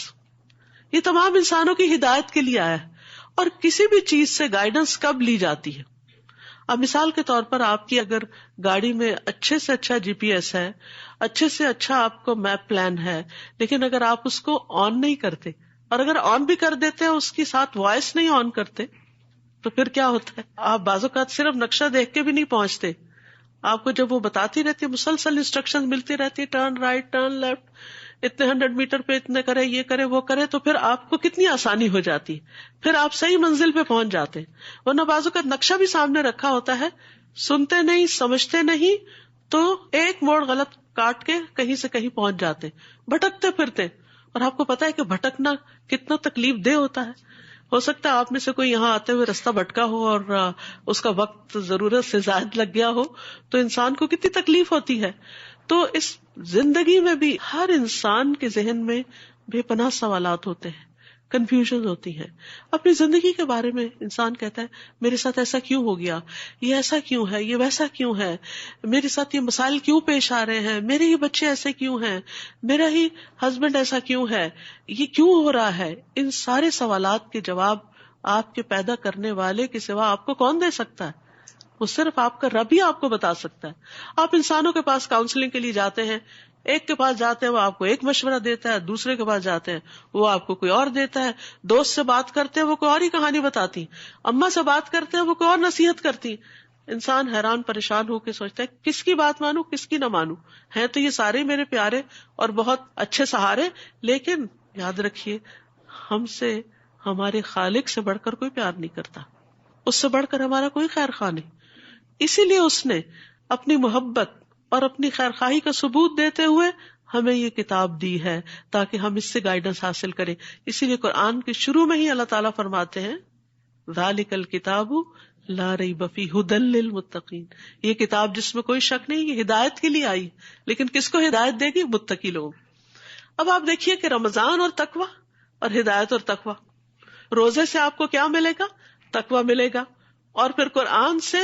یہ تمام انسانوں کی ہدایت کے لیے آیا ہے. اور کسی بھی چیز سے گائیڈنس کب لی جاتی ہے؟ اب مثال کے طور پر آپ کی اگر گاڑی میں اچھے سے اچھا GPS ہے، اچھے سے اچھا آپ کو میپ پلان ہے، لیکن اگر آپ اس کو آن نہیں کرتے، اور اگر آن بھی کر دیتے ہیں اس کے ساتھ وائس نہیں آن کرتے، تو پھر کیا ہوتا ہے؟ آپ بعض اوقات صرف نقشہ دیکھ کے بھی نہیں پہنچتے. آپ کو جب وہ بتاتی رہتی ہے، مسلسل انسٹرکشن ملتی رہتی ہے، ٹرن رائٹ، ٹرن لیفٹ، اتنے 100 میٹر پہ اتنے کرے، یہ کرے وہ کرے، تو پھر آپ کو کتنی آسانی ہو جاتی، پھر آپ صحیح منزل پہ پہنچ جاتے ہیں. ورنہ بعض اوقات نقشہ بھی سامنے رکھا ہوتا ہے، سنتے نہیں، سمجھتے نہیں، تو ایک موڑ غلط کاٹ کے کہیں سے کہیں پہنچ جاتے، بھٹکتے پھرتے. اور آپ کو پتا ہے کہ بھٹکنا کتنا تکلیف دہ ہوتا ہے. ہو سکتا ہے آپ میں سے کوئی یہاں آتے ہوئے رستہ بھٹکا ہو اور اس کا وقت ضرورت سے زائد لگ گیا ہو، تو انسان کو کتنی تکلیف ہوتی ہے. تو اس زندگی میں بھی ہر انسان کے ذہن میں بے پناہ سوالات ہوتے ہیں، کنفیوژن ہوتی ہیں. اپنی زندگی کے بارے میں انسان کہتا ہے میرے ساتھ ایسا کیوں ہو گیا، یہ ایسا کیوں ہے، یہ ویسا کیوں ہے، میرے ساتھ یہ مسائل کیوں پیش آ رہے ہیں، میرے ہی بچے ایسے کیوں ہیں، میرا ہی ہسبینڈ ایسا کیوں ہے، یہ کیوں ہو رہا ہے. ان سارے سوالات کے جواب آپ کے پیدا کرنے والے کے سوا آپ کو کون دے سکتا ہے؟ وہ صرف آپ کا رب ہی آپ کو بتا سکتا ہے. آپ انسانوں کے پاس کاؤنسلنگ کے لیے جاتے ہیں، ایک کے پاس جاتے ہیں وہ آپ کو ایک مشورہ دیتا ہے، دوسرے کے پاس جاتے ہیں وہ آپ کو کوئی اور دیتا ہے، دوست سے بات کرتے ہیں وہ کوئی اور ہی کہانی بتاتی، اماں سے بات کرتے ہیں وہ کوئی اور نصیحت کرتی. انسان حیران پریشان ہو کے سوچتا ہے کس کی بات مانوں کس کی نہ مانوں. ہیں تو یہ سارے میرے پیارے اور بہت اچھے سہارے، لیکن یاد رکھیے ہم سے ہمارے خالق سے بڑھ کر کوئی پیار نہیں کرتا، اس سے بڑھ کر ہمارا کوئی خیر خواہ نہیں. اسی لیے اس نے اپنی محبت اور اپنی خیر خواہی کا ثبوت دیتے ہوئے ہمیں یہ کتاب دی ہے تاکہ ہم اس سے گائیڈنس حاصل کریں. اسی لیے قرآن کے شروع میں ہی اللہ تعالیٰ فرماتے ہیں ذالک الکتاب لا ریب فیہ ھدی للمتقین، یہ کتاب جس میں کوئی شک نہیں، یہ ہدایت کے لیے آئی. لیکن کس کو ہدایت دے گی؟ متقی لوگ. اب آپ دیکھیے کہ رمضان اور تقوی اور ہدایت اور تقوی، روزے سے آپ کو کیا ملے گا؟ تقوی ملے گا، اور پھر قرآن سے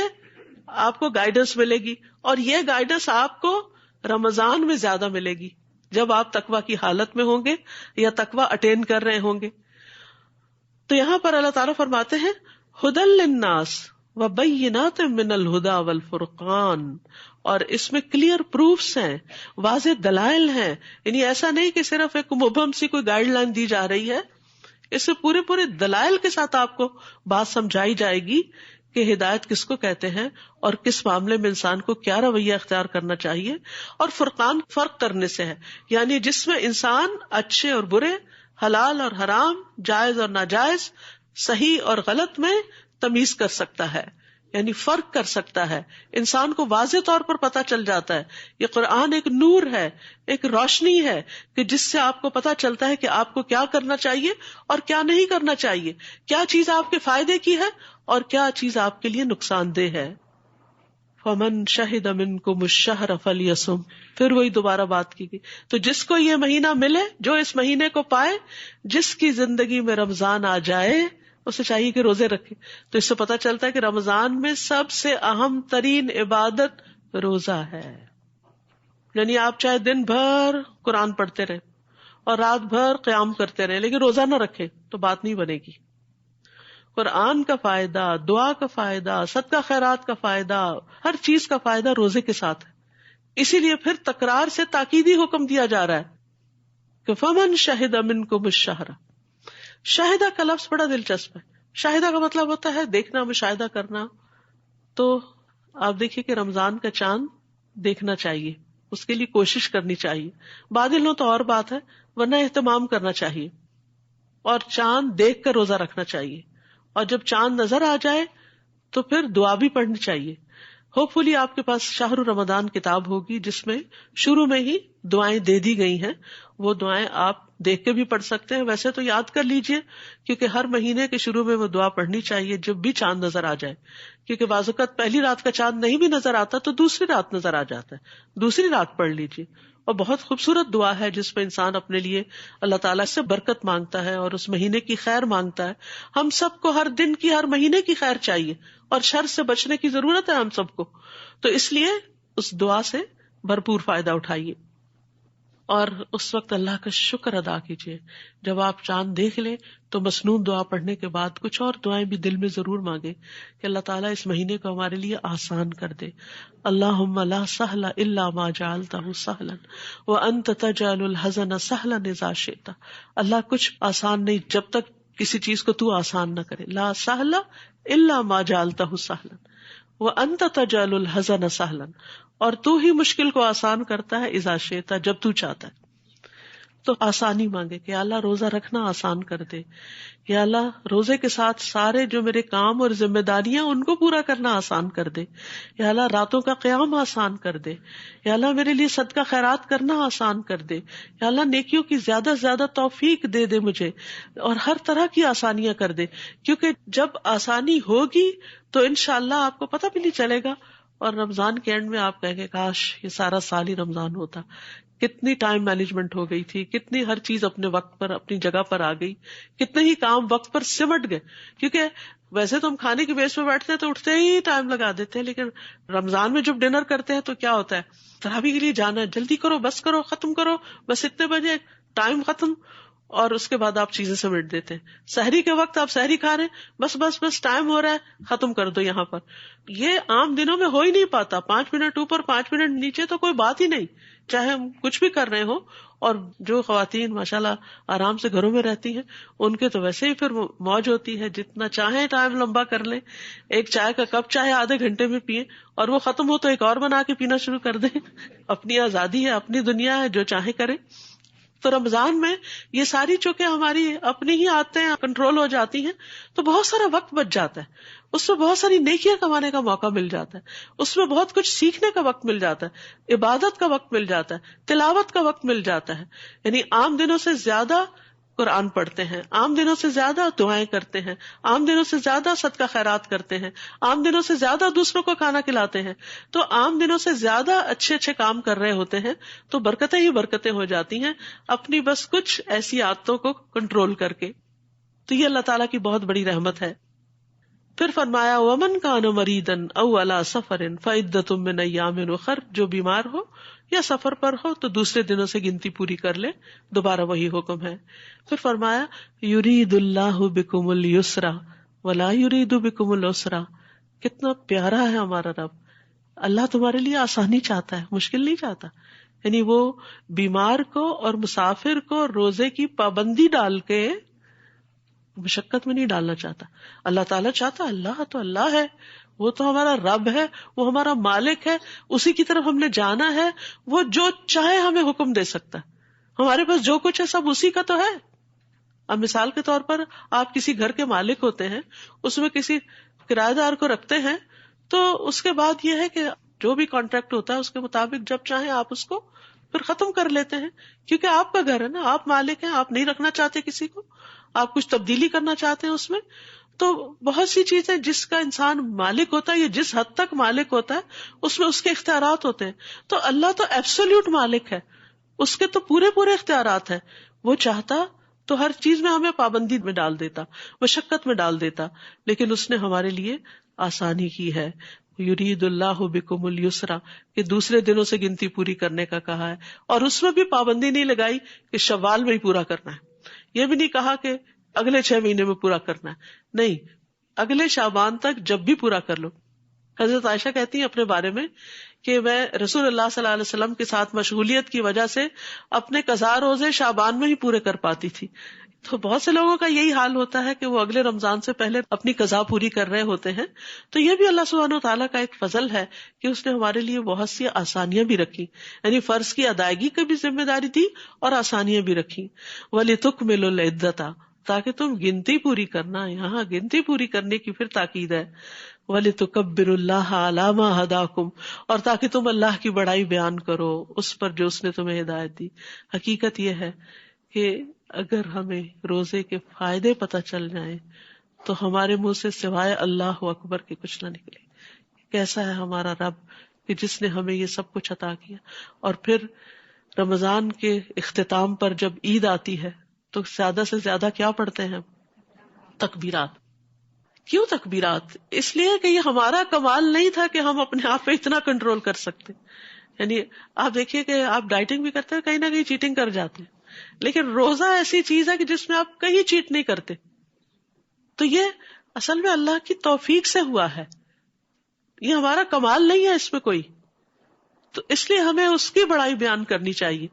آپ کو گائیڈنس ملے گی، اور یہ گائیڈنس آپ کو رمضان میں زیادہ ملے گی جب آپ تقوی کی حالت میں ہوں گے یا تقوی اٹین کر رہے ہوں گے. تو یہاں پر اللہ تعالیٰ فرماتے ہیں ھدی للناس وبینات من الھدی والفرقان، اور اس میں کلیئر پروفس ہیں، واضح دلائل ہیں. یعنی ایسا نہیں کہ صرف ایک مبہم سی کوئی گائیڈ لائن دی جا رہی ہے، اس سے پورے دلائل کے ساتھ آپ کو بات سمجھائی جائے گی کہ ہدایت کس کو کہتے ہیں اور کس معاملے میں انسان کو کیا رویہ اختیار کرنا چاہیے. اور فرقان فرق کرنے سے ہے، یعنی جس میں انسان اچھے اور برے، حلال اور حرام، جائز اور ناجائز، صحیح اور غلط میں تمیز کر سکتا ہے، یعنی فرق کر سکتا ہے. انسان کو واضح طور پر پتہ چل جاتا ہے. یہ قرآن ایک نور ہے، ایک روشنی ہے کہ جس سے آپ کو پتہ چلتا ہے کہ آپ کو کیا کرنا چاہیے اور کیا نہیں کرنا چاہیے، کیا چیز آپ کے فائدے کی ہے اور کیا چیز آپ کے لیے نقصان دہ ہے. فَمَن شَهِدَ مِنْكُمُ الشَّهْرَ فَلْيَصُمْ، پھر وہی دوبارہ بات کی گئی. تو جس کو یہ مہینہ ملے، جو اس مہینے کو پائے، جس کی زندگی میں رمضان آ جائے، اسے چاہیے کہ روزے رکھے. تو اس سے پتہ چلتا ہے کہ رمضان میں سب سے اہم ترین عبادت روزہ ہے. یعنی آپ چاہے دن بھر قرآن پڑھتے رہے اور رات بھر قیام کرتے رہے لیکن روزہ نہ رکھے تو بات نہیں بنے گی. قرآن کا فائدہ، دعا کا فائدہ، صدقہ خیرات کا فائدہ، ہر چیز کا فائدہ روزے کے ساتھ ہے. اسی لیے پھر تکرار سے تاکیدی حکم دیا جا رہا ہے کہ فمن شہد منکم الشہر. شاہدہ کا لفظ بڑا دلچسپ ہے. شاہدہ کا مطلب ہوتا ہے دیکھنا، مشاہدہ کرنا. تو آپ دیکھیے کہ رمضان کا چاند دیکھنا چاہیے، اس کے لیے کوشش کرنی چاہیے. بادل ہو تو اور بات ہے، ورنہ اہتمام کرنا چاہیے اور چاند دیکھ کر روزہ رکھنا چاہیے. اور جب چاند نظر آ جائے تو پھر دعا بھی پڑھنی چاہیے. ہوپ فلی آپ کے پاس شہر رمضان کتاب ہوگی جس میں شروع میں ہی دعائیں دے دی گئی ہیں. وہ دعائیں آپ دیکھ کے بھی پڑھ سکتے ہیں، ویسے تو یاد کر لیجئے کیونکہ ہر مہینے کے شروع میں وہ دعا پڑھنی چاہیے جب بھی چاند نظر آ جائے. کیونکہ بعض اوقات پہلی رات کا چاند نہیں بھی نظر آتا تو دوسری رات نظر آ جاتا ہے، دوسری رات پڑھ لیجئے. اور بہت خوبصورت دعا ہے جس میں انسان اپنے لیے اللہ تعالیٰ سے برکت مانگتا ہے اور اس مہینے کی خیر مانگتا ہے. ہم سب کو ہر دن کی، ہر مہینے کی خیر چاہیے اور شر سے بچنے کی ضرورت ہے ہم سب کو. تو اس لیے اس دعا سے بھرپور فائدہ اٹھائیے اور اس وقت اللہ کا شکر ادا کیجیے. جب آپ چاند دیکھ لیں تو مسنون دعا پڑھنے کے بعد کچھ اور دعائیں بھی دل میں ضرور مانگے کہ اللہ تعالیٰ اس مہینے کو ہمارے لیے آسان کر دے. اللہم لا سہل الا ما جعلتہ سہلا وانت تجعل الحزن سہلا اذا شئت. اللہ کچھ آسان نہیں جب تک کسی چیز کو تو آسان نہ کرے. لا سہل الا ما جعلتہ سہلا وانت تجعل الحزن سہلا، اور تو ہی مشکل کو آسان کرتا ہے اذا شئت، جب تو چاہتا ہے. تو آسانی مانگے کہ اللہ روزہ رکھنا آسان کر دے، یا اللہ روزے کے ساتھ سارے جو میرے کام اور ذمہ داریاں ان کو پورا کرنا آسان کر دے، یا اللہ راتوں کا قیام آسان کر دے، یا اللہ میرے لیے صدقہ خیرات کرنا آسان کر دے، یا اللہ نیکیوں کی زیادہ سے زیادہ توفیق دے دے مجھے، اور ہر طرح کی آسانیاں کر دے، کیونکہ جب آسانی ہوگی تو انشاءاللہ آپ کو پتہ بھی نہیں چلے گا، اور رمضان کے اینڈ میں آپ کہیں گے کاش یہ سارا سال ہی رمضان ہوتا، کتنی ٹائم مینجمنٹ ہو گئی تھی، کتنی ہر چیز اپنے وقت پر اپنی جگہ پر آ گئی، کتنے ہی کام وقت پر سمٹ گئے. کیونکہ ویسے تو ہم کھانے کی بیس پہ بیٹھتے ہیں تو اٹھتے ہی ٹائم لگا دیتے ہیں، لیکن رمضان میں جب ڈنر کرتے ہیں تو کیا ہوتا ہے، تراویح کے لیے جانا ہے، جلدی کرو، بس کرو، ختم کرو، بس اتنے بجے ٹائم ختم، اور اس کے بعد آپ چیزیں سمیٹ دیتے ہیں. سحری کے وقت آپ سحری کھا رہے ہیں، بس ٹائم ہو رہا ہے، ختم کر دو یہاں پر. یہ عام دنوں میں ہو ہی نہیں پاتا. 5 منٹ اوپر 5 منٹ نیچے تو کوئی بات ہی نہیں، چاہے ہم کچھ بھی کر رہے ہوں. اور جو خواتین ماشاءاللہ آرام سے گھروں میں رہتی ہیں ان کے تو ویسے ہی پھر موج ہوتی ہے، جتنا چاہیں ٹائم لمبا کر لیں. ایک چائے کا کپ چاہے آدھے گھنٹے میں پیئیں، اور وہ ختم ہو تو ایک اور بنا کے پینا شروع کر دیں. اپنی آزادی ہے، اپنی دنیا ہے، جو چاہے کریں. تو رمضان میں یہ ساری چونکہ ہماری اپنی ہی عادتیں کنٹرول ہو جاتی ہیں تو بہت سارا وقت بچ جاتا ہے، اس میں بہت ساری نیکیاں کمانے کا موقع مل جاتا ہے، اس میں بہت کچھ سیکھنے کا وقت مل جاتا ہے، عبادت کا وقت مل جاتا ہے، تلاوت کا وقت مل جاتا ہے. یعنی عام دنوں سے زیادہ قرآن پڑھتے ہیں، عام دنوں سے زیادہ دعائیں کرتے ہیں، عام دنوں سے زیادہ صدقہ خیرات کرتے ہیں، عام دنوں سے زیادہ دوسروں کو کھانا کھلاتے ہیں، تو عام دنوں سے زیادہ اچھے اچھے کام کر رہے ہوتے ہیں، تو برکتیں ہی برکتیں ہو جاتی ہیں اپنی بس کچھ ایسی عادتوں کو کنٹرول کر کے. تو یہ اللہ تعالیٰ کی بہت بڑی رحمت ہے. پھر فرمایا وَمَنْ كَانَ مَرِيدًا أَوْ عَلَى سَفَرٍ فَعِدَّةٌ مِّنْ أَيَّامٍ أُخَرَ، جو بیمار ہو یا سفر پر ہو تو دوسرے دنوں سے گنتی پوری کر لے. دوبارہ وہی حکم ہے. پھر فرمایا یرید اللہ بکم اليسر ولا یرید بکم العسر. کتنا پیارا ہے ہمارا رب، اللہ تمہارے لیے آسانی چاہتا ہے، مشکل نہیں چاہتا. یعنی وہ بیمار کو اور مسافر کو روزے کی پابندی ڈال کے مشقت میں نہیں ڈالنا چاہتا. اللہ تعالیٰ چاہتا، اللہ تو اللہ ہے، وہ تو ہمارا رب ہے، وہ ہمارا مالک ہے، اسی کی طرف ہم نے جانا ہے، وہ جو چاہے ہمیں حکم دے سکتا ہے. ہمارے پاس جو کچھ ہے سب اسی کا تو ہے. اب مثال کے طور پر آپ کسی گھر کے مالک ہوتے ہیں، اس میں کسی کرایہ دار کو رکھتے ہیں، تو اس کے بعد یہ ہے کہ جو بھی کانٹریکٹ ہوتا ہے اس کے مطابق جب چاہیں آپ اس کو پھر ختم کر لیتے ہیں، کیونکہ آپ کا گھر ہے نا، آپ مالک ہیں، آپ نہیں رکھنا چاہتے کسی کو، آپ کچھ تبدیلی کرنا چاہتے ہیں اس میں. تو بہت سی چیزیں جس کا انسان مالک ہوتا ہے یا جس حد تک مالک ہوتا ہے اس میں اس کے اختیارات ہوتے ہیں. تو اللہ تو ایبسولوٹ مالک ہے، اس کے تو پورے پورے اختیارات ہیں. وہ چاہتا تو ہر چیز میں ہمیں پابندی میں ڈال دیتا، مشقت میں ڈال دیتا، لیکن اس نے ہمارے لیے آسانی کی ہے. یرید اللہ بکم اليسر کہ دوسرے دنوں سے گنتی پوری کرنے کا کہا ہے، اور اس میں بھی پابندی نہیں لگائی کہ شوال میں ہی پورا کرنا ہے. یہ بھی نہیں کہا کہ اگلے 6 مہینے میں پورا کرنا ہے، نہیں، اگلے شعبان تک جب بھی پورا کر لو. حضرت عائشہ کہتی ہیں اپنے بارے میں کہ میں رسول اللہ صلی اللہ علیہ وسلم کے ساتھ مشغولیت کی وجہ سے اپنے قضاء روزے شعبان میں ہی پورے کر پاتی تھی. تو بہت سے لوگوں کا یہی حال ہوتا ہے کہ وہ اگلے رمضان سے پہلے اپنی قضاء پوری کر رہے ہوتے ہیں. تو یہ بھی اللہ سبحانہ وتعالیٰ کا ایک فضل ہے کہ اس نے ہمارے لیے بہت سی آسانیاں بھی رکھی، یعنی فرض کی ادائیگی کی بھی ذمہ داری دی اور آسانیاں بھی رکھی. وَلِتُكْمِلُوا الْعِدَّةَ، تاکہ تم گنتی پوری کرنا. یہاں گنتی پوری کرنے کی پھر تاکید ہے. وَلِتُكَبِّرُوا اللَّهَ عَلَىٰ مَا هَدَاكُمْ، اور تاکہ تم اللہ کی بڑائی بیان کرو اس پر جو اس نے تمہیں ہدایت دی. حقیقت یہ ہے کہ اگر ہمیں روزے کے فائدے پتہ چل جائیں تو ہمارے منہ سے سوائے اللہ اکبر کے کچھ نہ نکلے. کیسا ہے ہمارا رب کہ جس نے ہمیں یہ سب کچھ عطا کیا. اور پھر رمضان کے اختتام پر جب عید آتی ہے تو زیادہ سے زیادہ کیا پڑھتے ہیں؟ تکبیرات. کیوں تکبیرات؟ اس لیے کہ یہ ہمارا کمال نہیں تھا کہ ہم اپنے آپ پہ اتنا کنٹرول کر سکتے. یعنی آپ دیکھیے کہ آپ ڈائٹنگ بھی کرتے ہیں، کہیں نہ کہیں چیٹنگ کر جاتے ہیں، لیکن روزہ ایسی چیز ہے کہ جس میں آپ کہیں چیٹ نہیں کرتے. تو یہ اصل میں اللہ کی توفیق سے ہوا ہے، یہ ہمارا کمال نہیں ہے اس میں کوئی. تو اس لیے ہمیں اس کی بڑائی بیان کرنی چاہیے.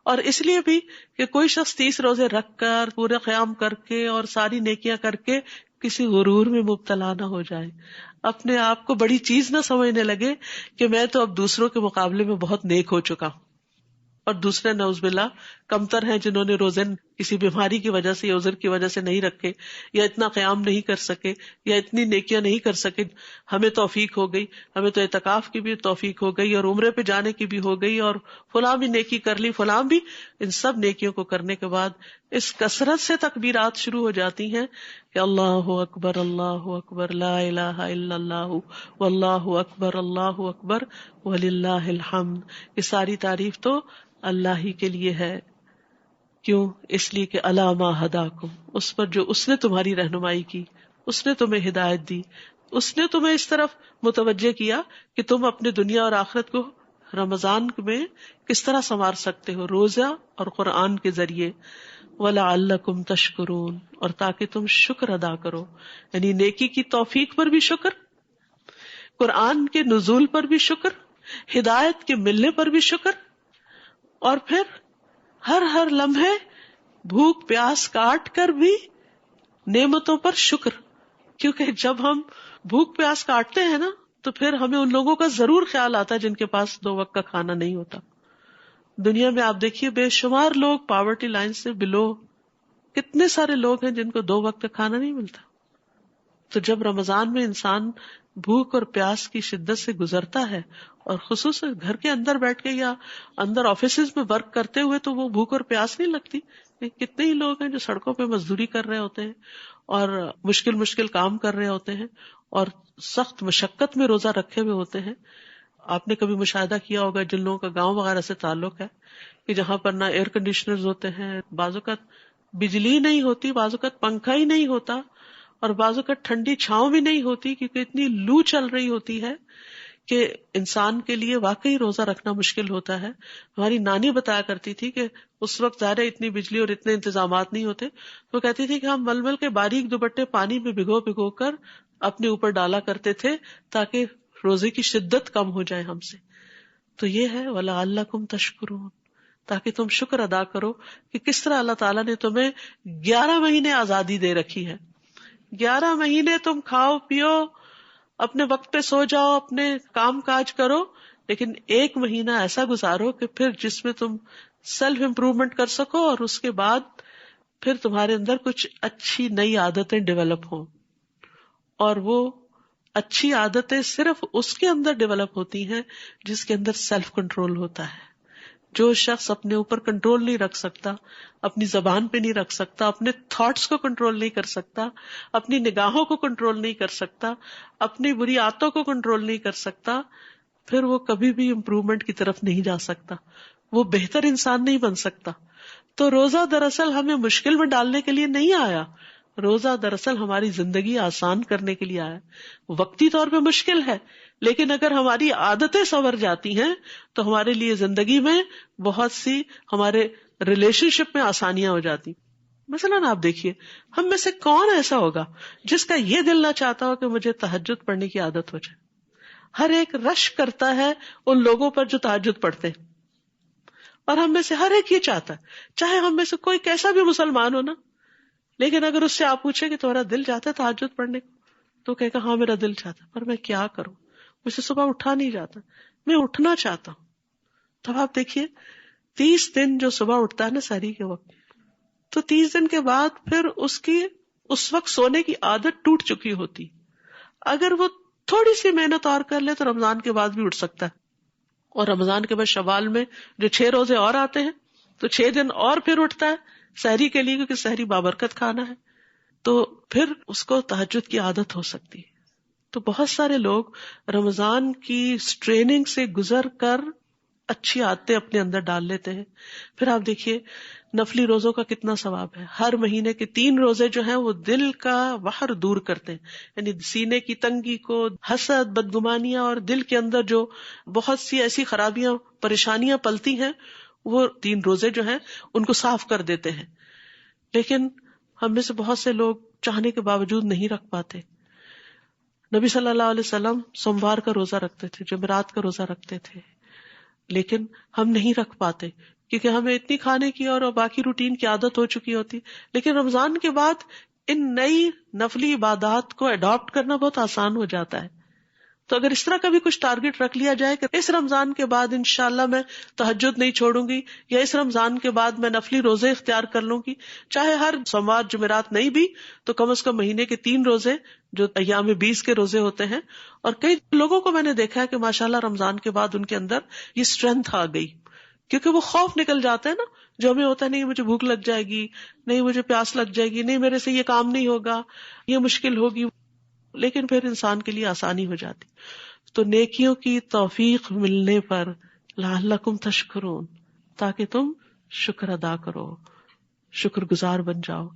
اور اس لیے بھی کہ کوئی شخص 30 روزے رکھ کر پورے قیام کر کے اور ساری نیکیاں کر کے کسی غرور میں مبتلا نہ ہو جائے، اپنے آپ کو بڑی چیز نہ سمجھنے لگے کہ میں تو اب دوسروں کے مقابلے میں بہت نیک ہو چکا ہوں، اور دوسرے نعوذ باللہ کمتر ہیں جنہوں نے روزے کسی بیماری کی وجہ سے یا عذر کی وجہ سے نہیں رکھے، یا اتنا قیام نہیں کر سکے، یا اتنی نیکیاں نہیں کر سکے. ہمیں توفیق ہو گئی، ہمیں تو اعتکاف کی بھی توفیق ہو گئی اور عمرے پہ جانے کی بھی ہو گئی، اور فلاں بھی نیکی کر لی، فلاں بھی. ان سب نیکیوں کو کرنے کے بعد اس کثرت سے تکبیرات شروع ہو جاتی ہیں کہ اللہ اکبر لا الہ الا اللہ واللہ اکبر وللہ الحمد. یہ ساری تعریف تو اللہ ہی کے لیے ہے. کیوں؟ اس لیے کہ الا ما ہداکم، اس پر جو اس نے تمہاری رہنمائی کی، اس نے تمہیں ہدایت دی، اس نے تمہیں اس طرف متوجہ کیا کہ تم اپنے دنیا اور آخرت کو رمضان میں کس طرح سنوار سکتے ہو، روزہ اور قرآن کے ذریعے. وَلَعَلَّكُمْ تَشْكُرُونَ، اور تاکہ تم شکر ادا کرو، یعنی نیکی کی توفیق پر بھی شکر، قرآن کے نزول پر بھی شکر، ہدایت کے ملنے پر بھی شکر، اور پھر ہر لمحے بھوک پیاس کاٹ کر بھی نعمتوں پر شکر. کیونکہ جب ہم بھوک پیاس کاٹتے ہیں نا تو پھر ہمیں ان لوگوں کا ضرور خیال آتا ہے جن کے پاس 2 وقت کا کھانا نہیں ہوتا. دنیا میں آپ دیکھیے بے شمار لوگ پاورٹی لائن سے بلو، کتنے سارے لوگ ہیں جن کو 2 وقت کا کھانا نہیں ملتا. تو جب رمضان میں انسان بھوک اور پیاس کی شدت سے گزرتا ہے، اور خصوصاً گھر کے اندر بیٹھ کے یا اندر آفیسز میں ورک کرتے ہوئے، تو وہ بھوک اور پیاس نہیں لگتی. کتنے ہی لوگ ہیں جو سڑکوں پہ مزدوری کر رہے ہوتے ہیں اور مشکل کام کر رہے ہوتے ہیں اور سخت مشقت میں روزہ رکھے ہوئے ہوتے ہیں. آپ نے کبھی مشاہدہ کیا ہوگا جن لوگوں کا گاؤں وغیرہ سے تعلق ہے کہ جہاں پر نہ ایئر کنڈیشنرز ہوتے ہیں، بعض اوقات بجلی نہیں ہوتی، بعض اوقات پنکھا ہی نہیں ہوتا، اور بعض اوقات ٹھنڈی چھاؤں بھی نہیں ہوتی کیونکہ اتنی لو چل رہی ہوتی ہے کہ انسان کے لیے واقعی روزہ رکھنا مشکل ہوتا ہے. ہماری نانی بتایا کرتی تھی کہ اس وقت ظاہر اتنی بجلی اور اتنے انتظامات نہیں ہوتے، تو کہتی تھی کہ ہم مل کے باریک دوپٹے پانی میں بھگو کر اپنے اوپر ڈالا کرتے تھے تاکہ روزے کی شدت کم ہو جائے ہم سے. تو یہ ہے وَلَعَلَّكُمْ تَشْكُرُونَ، تاکہ تم شکر ادا کرو کہ کس طرح اللہ تعالیٰ نے تمہیں 11 مہینے آزادی دے رکھی ہے. 11 مہینے تم کھاؤ پیو، اپنے وقت پہ سو جاؤ، اپنے کام کاج کرو، لیکن 1 مہینہ ایسا گزارو کہ پھر جس میں تم سیلف امپروومنٹ کر سکو، اور اس کے بعد پھر تمہارے اندر کچھ اچھی نئی عادتیں ڈیولپ ہوں. اور وہ اچھی عادتیں صرف اس کے اندر ڈیولپ ہوتی ہیں جس کے اندر سیلف کنٹرول ہوتا ہے. جو شخص اپنے اوپر کنٹرول نہیں رکھ سکتا، اپنی زبان پہ نہیں رکھ سکتا، اپنے تھاٹس کو کنٹرول نہیں کر سکتا، اپنی نگاہوں کو کنٹرول نہیں کر سکتا، اپنی بری عادتوں کو کنٹرول نہیں کر سکتا، پھر وہ کبھی بھی امپروومنٹ کی طرف نہیں جا سکتا، وہ بہتر انسان نہیں بن سکتا. تو روزہ دراصل ہمیں مشکل میں ڈالنے کے لیے نہیں آیا، روزہ دراصل ہماری زندگی آسان کرنے کے لیے آیا. وقتی طور پہ مشکل ہے، لیکن اگر ہماری عادتیں سنور جاتی ہیں تو ہمارے لیے زندگی میں بہت سی، ہمارے ریلیشن شپ میں آسانیاں ہو جاتی. مثلاً آپ دیکھیے، ہم میں سے کون ایسا ہوگا جس کا یہ دل نہ چاہتا ہو کہ مجھے تہجد پڑھنے کی عادت ہو جائے. ہر ایک رش کرتا ہے ان لوگوں پر جو تہجد پڑھتے ہیں، اور ہم میں سے ہر ایک یہ چاہتا ہے، چاہے ہم میں سے کوئی کیسا بھی مسلمان ہو نا، لیکن اگر اس سے آپ پوچھیں کہ تمہارا دل چاہتا ہے تہجد پڑھنے کو، تو کہے گا ہاں میرا دل چاہتا ہے، پر میں کیا کروں، مجھ سے صبح اٹھا نہیں جاتا، میں اٹھنا چاہتا ہوں. تب آپ دیکھیے 30 دن جو صبح اٹھتا ہے نا سحری کے وقت، تو 30 دن کے بعد پھر اس کی اس وقت سونے کی عادت ٹوٹ چکی ہوتی. اگر وہ تھوڑی سی محنت اور کر لے تو رمضان کے بعد بھی اٹھ سکتا ہے. اور رمضان کے بعد شوال میں جو 6 روزے اور آتے ہیں تو 6 دن اور پھر اٹھتا ہے سحری کے لیے، کیونکہ سحری بابرکت کھانا ہے، تو پھر اس کو تہجد کی عادت ہو سکتی ہے. تو بہت سارے لوگ رمضان کی ٹریننگ سے گزر کر اچھی عادتیں اپنے اندر ڈال لیتے ہیں. پھر آپ دیکھیے نفلی روزوں کا کتنا ثواب ہے. ہر مہینے کے 3 روزے جو ہیں وہ دل کا وحر دور کرتے ہیں، یعنی سینے کی تنگی کو، حسد، بدگمانیاں اور دل کے اندر جو بہت سی ایسی خرابیاں پریشانیاں پلتی ہیں، وہ 3 روزے جو ہیں ان کو صاف کر دیتے ہیں. لیکن ہم میں سے بہت سے لوگ چاہنے کے باوجود نہیں رکھ پاتے. نبی صلی اللہ علیہ وسلم سوموار کا روزہ رکھتے تھے، جمعرات کا روزہ رکھتے تھے، لیکن ہم نہیں رکھ پاتے کیونکہ ہمیں اتنی کھانے کی اور باقی روٹین کی عادت ہو چکی ہوتی. لیکن رمضان کے بعد ان نئی نفلی عبادات کو اڈاپٹ کرنا بہت آسان ہو جاتا ہے. تو اگر اس طرح کا بھی کچھ ٹارگٹ رکھ لیا جائے کہ اس رمضان کے بعد انشاءاللہ میں تہجد نہیں چھوڑوں گی، یا اس رمضان کے بعد میں نفلی روزے اختیار کر لوں گی، چاہے ہر سوموار جمعرات نہیں بھی تو کم از کم مہینے کے 3 روزے جو ایام 20 کے روزے ہوتے ہیں. اور کئی لوگوں کو میں نے دیکھا ہے کہ ماشاءاللہ رمضان کے بعد ان کے اندر یہ اسٹرینتھ آ گئی، کیونکہ وہ خوف نکل جاتا ہے نا جو ہمیں ہوتا ہے، نہیں مجھے بھوک لگ جائے گی، نہیں مجھے پیاس لگ جائے گی، نہیں میرے سے یہ کام نہیں ہوگا، یہ مشکل ہوگی، لیکن پھر انسان کے لیے آسانی ہو جاتی. تو نیکیوں کی توفیق ملنے پر لعلکم تشکرون، تاکہ تم شکر ادا کرو، شکر گزار بن جاؤ.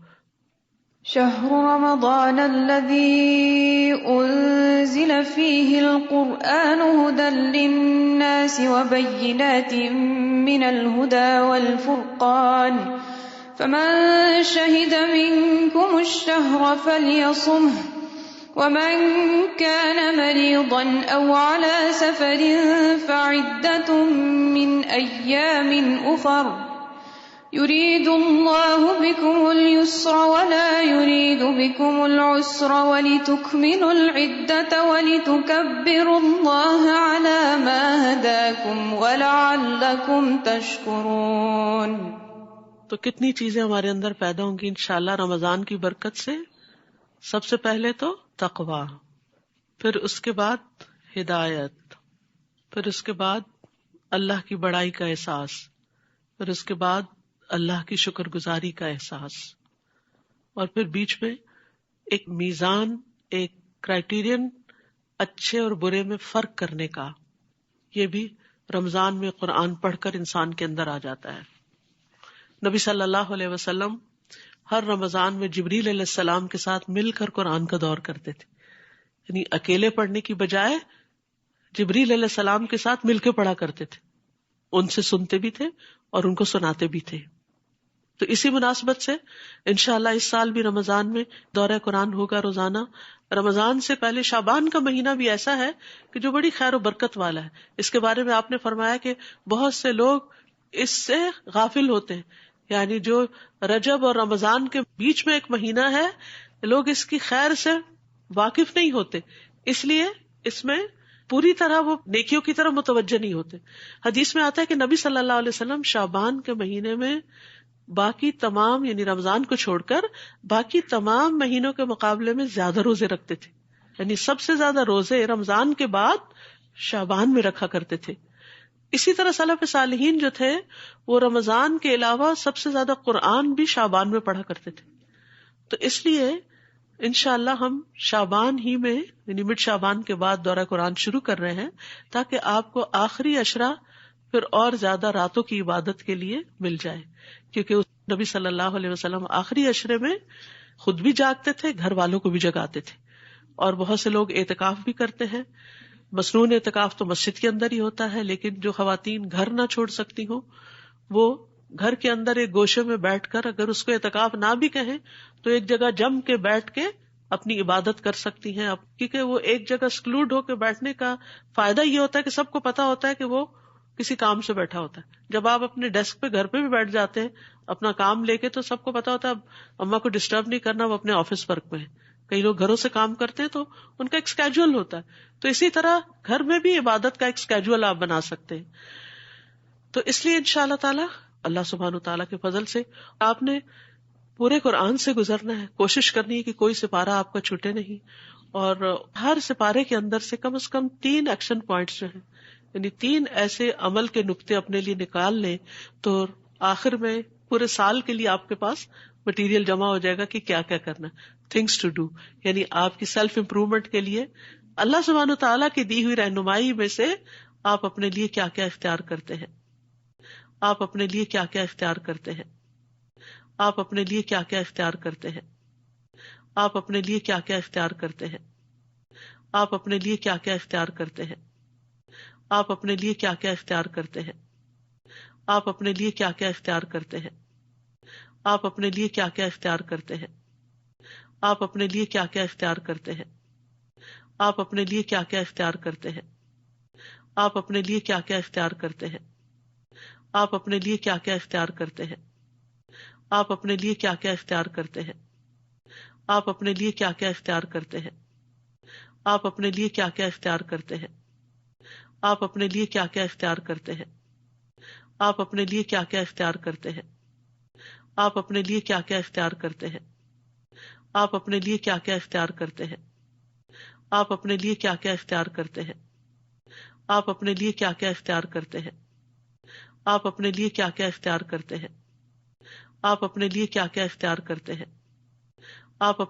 شهر رمضان الذي أنزل فيه القرآن هدى للناس وبينات من الهدى والفرقان فمن شهد منكم الشهر فليصمه ومن كان مريضا أو على سفر فعدة من أيام أخر يريد الله بكم اليسر ولا يريد بكم العسر ولتكملوا العدة ولتكبروا الله على ما هداكم ولعلكم تشكرون. تو کتنی چیزیں ہمارے اندر پیدا ہوں گی انشاءاللہ رمضان کی برکت سے. سب سے پہلے تو تقوی، پھر اس کے بعد ہدایت، پھر اس کے بعد اللہ کی بڑائی کا احساس، پھر اس کے بعد اللہ کی شکر گزاری کا احساس، اور پھر بیچ میں ایک میزان، ایک کرائیٹیرین اچھے اور برے میں فرق کرنے کا. یہ بھی رمضان میں قرآن پڑھ کر انسان کے اندر آ جاتا ہے. نبی صلی اللہ علیہ وسلم ہر رمضان میں جبریل علیہ السلام کے ساتھ مل کر قرآن کا دور کرتے تھے، یعنی اکیلے پڑھنے کی بجائے جبریل علیہ السلام کے ساتھ مل کے پڑھا کرتے تھے، ان سے سنتے بھی تھے اور ان کو سناتے بھی تھے. تو اسی مناسبت سے انشاءاللہ اس سال بھی رمضان میں دورہ قرآن ہوگا روزانہ. رمضان سے پہلے شعبان کا مہینہ بھی ایسا ہے کہ جو بڑی خیر و برکت والا ہے. اس کے بارے میں آپ نے فرمایا کہ بہت سے لوگ اس سے غافل ہوتے ہیں، یعنی جو رجب اور رمضان کے بیچ میں ایک مہینہ ہے، لوگ اس کی خیر سے واقف نہیں ہوتے، اس لیے اس میں پوری طرح وہ نیکیوں کی طرف متوجہ نہیں ہوتے. حدیث میں آتا ہے کہ نبی صلی اللہ علیہ وسلم شعبان کے مہینے میں باقی تمام، یعنی رمضان کو چھوڑ کر باقی تمام مہینوں کے مقابلے میں زیادہ روزے رکھتے تھے، یعنی سب سے زیادہ روزے رمضان کے بعد شعبان میں رکھا کرتے تھے. اسی طرح سلف صالحین جو تھے وہ رمضان کے علاوہ سب سے زیادہ قرآن بھی شعبان میں پڑھا کرتے تھے. تو اس لیے انشاءاللہ ہم شعبان ہی میں، یعنی مڈ شعبان کے بعد دورہ قرآن شروع کر رہے ہیں، تاکہ آپ کو آخری عشرہ پھر اور زیادہ راتوں کی عبادت کے لیے مل جائے. کیونکہ نبی صلی اللہ علیہ وسلم آخری عشرے میں خود بھی جاگتے تھے، گھر والوں کو بھی جگاتے تھے. اور بہت سے لوگ اعتکاف بھی کرتے ہیں. مصنون اعتکاف تو مسجد کے اندر ہی ہوتا ہے، لیکن جو خواتین گھر نہ چھوڑ سکتی ہوں وہ گھر کے اندر ایک گوشے میں بیٹھ کر، اگر اس کو اعتکاف نہ بھی کہیں تو ایک جگہ جم کے بیٹھ کے اپنی عبادت کر سکتی ہیں. کیونکہ وہ ایک جگہ سکلوڈ ہو کے بیٹھنے کا فائدہ یہ ہوتا ہے کہ سب کو پتا ہوتا ہے کہ وہ کسی کام سے بیٹھا ہوتا ہے. جب آپ اپنے ڈیسک پہ گھر پہ بھی بیٹھ جاتے ہیں اپنا کام لے کے، تو سب کو پتا ہوتا ہے اب اماں کو ڈسٹرب نہیں کرنا، وہ اپنے آفس ورک میں ہے. کئی لوگ گھروں سے کام کرتے ہیں تو ان کا ایک اسکیجول ہوتا ہے. تو اسی طرح گھر میں بھی عبادت کا ایک اسکیجول آپ بنا سکتے ہیں. تو اس لیے انشاءاللہ تعالی اللہ سبحانہ تعالیٰ کے فضل سے آپ نے پورے قرآن سے گزرنا ہے. کوشش کرنی ہے کہ کوئی سپارہ آپ کا چھوٹے نہیں، اور ہر سپارے کے اندر سے کم از کم 3 ایکشن پوائنٹس جو ہیں، یعنی 3 ایسے عمل کے نقطے اپنے لیے نکال لیں، تو آخر میں پورے سال کے لیے آپ کے پاس مٹیریل جمع ہو جائے گا کہ کیا کیا کرنا. تھنگس ٹو ڈو، یعنی آپ کی سیلف امپروومنٹ کے لیے اللہ سبحانہ تعالیٰ کی دی ہوئی رہنمائی میں سے آپ اپنے لیے کیا کیا اختیار کرتے ہیں، آپ اپنے لیے کیا کیا اختیار کرتے ہیں، آپ اپنے لیے کیا کیا اختیار کرتے ہیں، آپ اپنے لیے کیا کیا اختیار کرتے ہیں، آپ اپنے لیے کیا کیا اختیار کرتے ہیں، آپ اپنے لیے کیا کیا اختیار کرتے ہیں، آپ اپنے لیے کیا کیا اختیار کرتے ہیں، آپ اپنے لیے کیا کیا اختیار کرتے ہیں، آپ اپنے لیے کیا کیا اختیار کرتے ہیں، آپ اپنے لیے کیا کیا اختیار کرتے ہیں، آپ اپنے لیے کیا کیا اختیار کرتے ہیں، آپ اپنے لیے کیا کیا اختیار کرتے ہیں، آپ اپنے لیے کیا کیا اختیار کرتے ہیں، آپ اپنے لیے کیا کیا اختیار کرتے ہیں، آپ اپنے لیے کیا کیا اختیار کرتے ہیں؟ آپ اپنے لیے کیا کیا اختیار کرتے ہیں؟ آپ اپنے لیے کیا کیا اختیار کرتے ہیں؟ آپ اپنے لیے کیا کیا اختیار کرتے ہیں؟ آپ اپنے لیے کیا کیا اختیار کرتے ہیں؟ آپ اپنے لیے کیا کیا اختیار کرتے ہیں؟ آپ اپنے لیے کیا کیا اختیار کرتے ہیں؟ آپ اپنے لیے کیا کیا اختیار کرتے ہیں؟ آپ اپنے لیے کیا کیا اختیار کرتے ہیں؟ آپ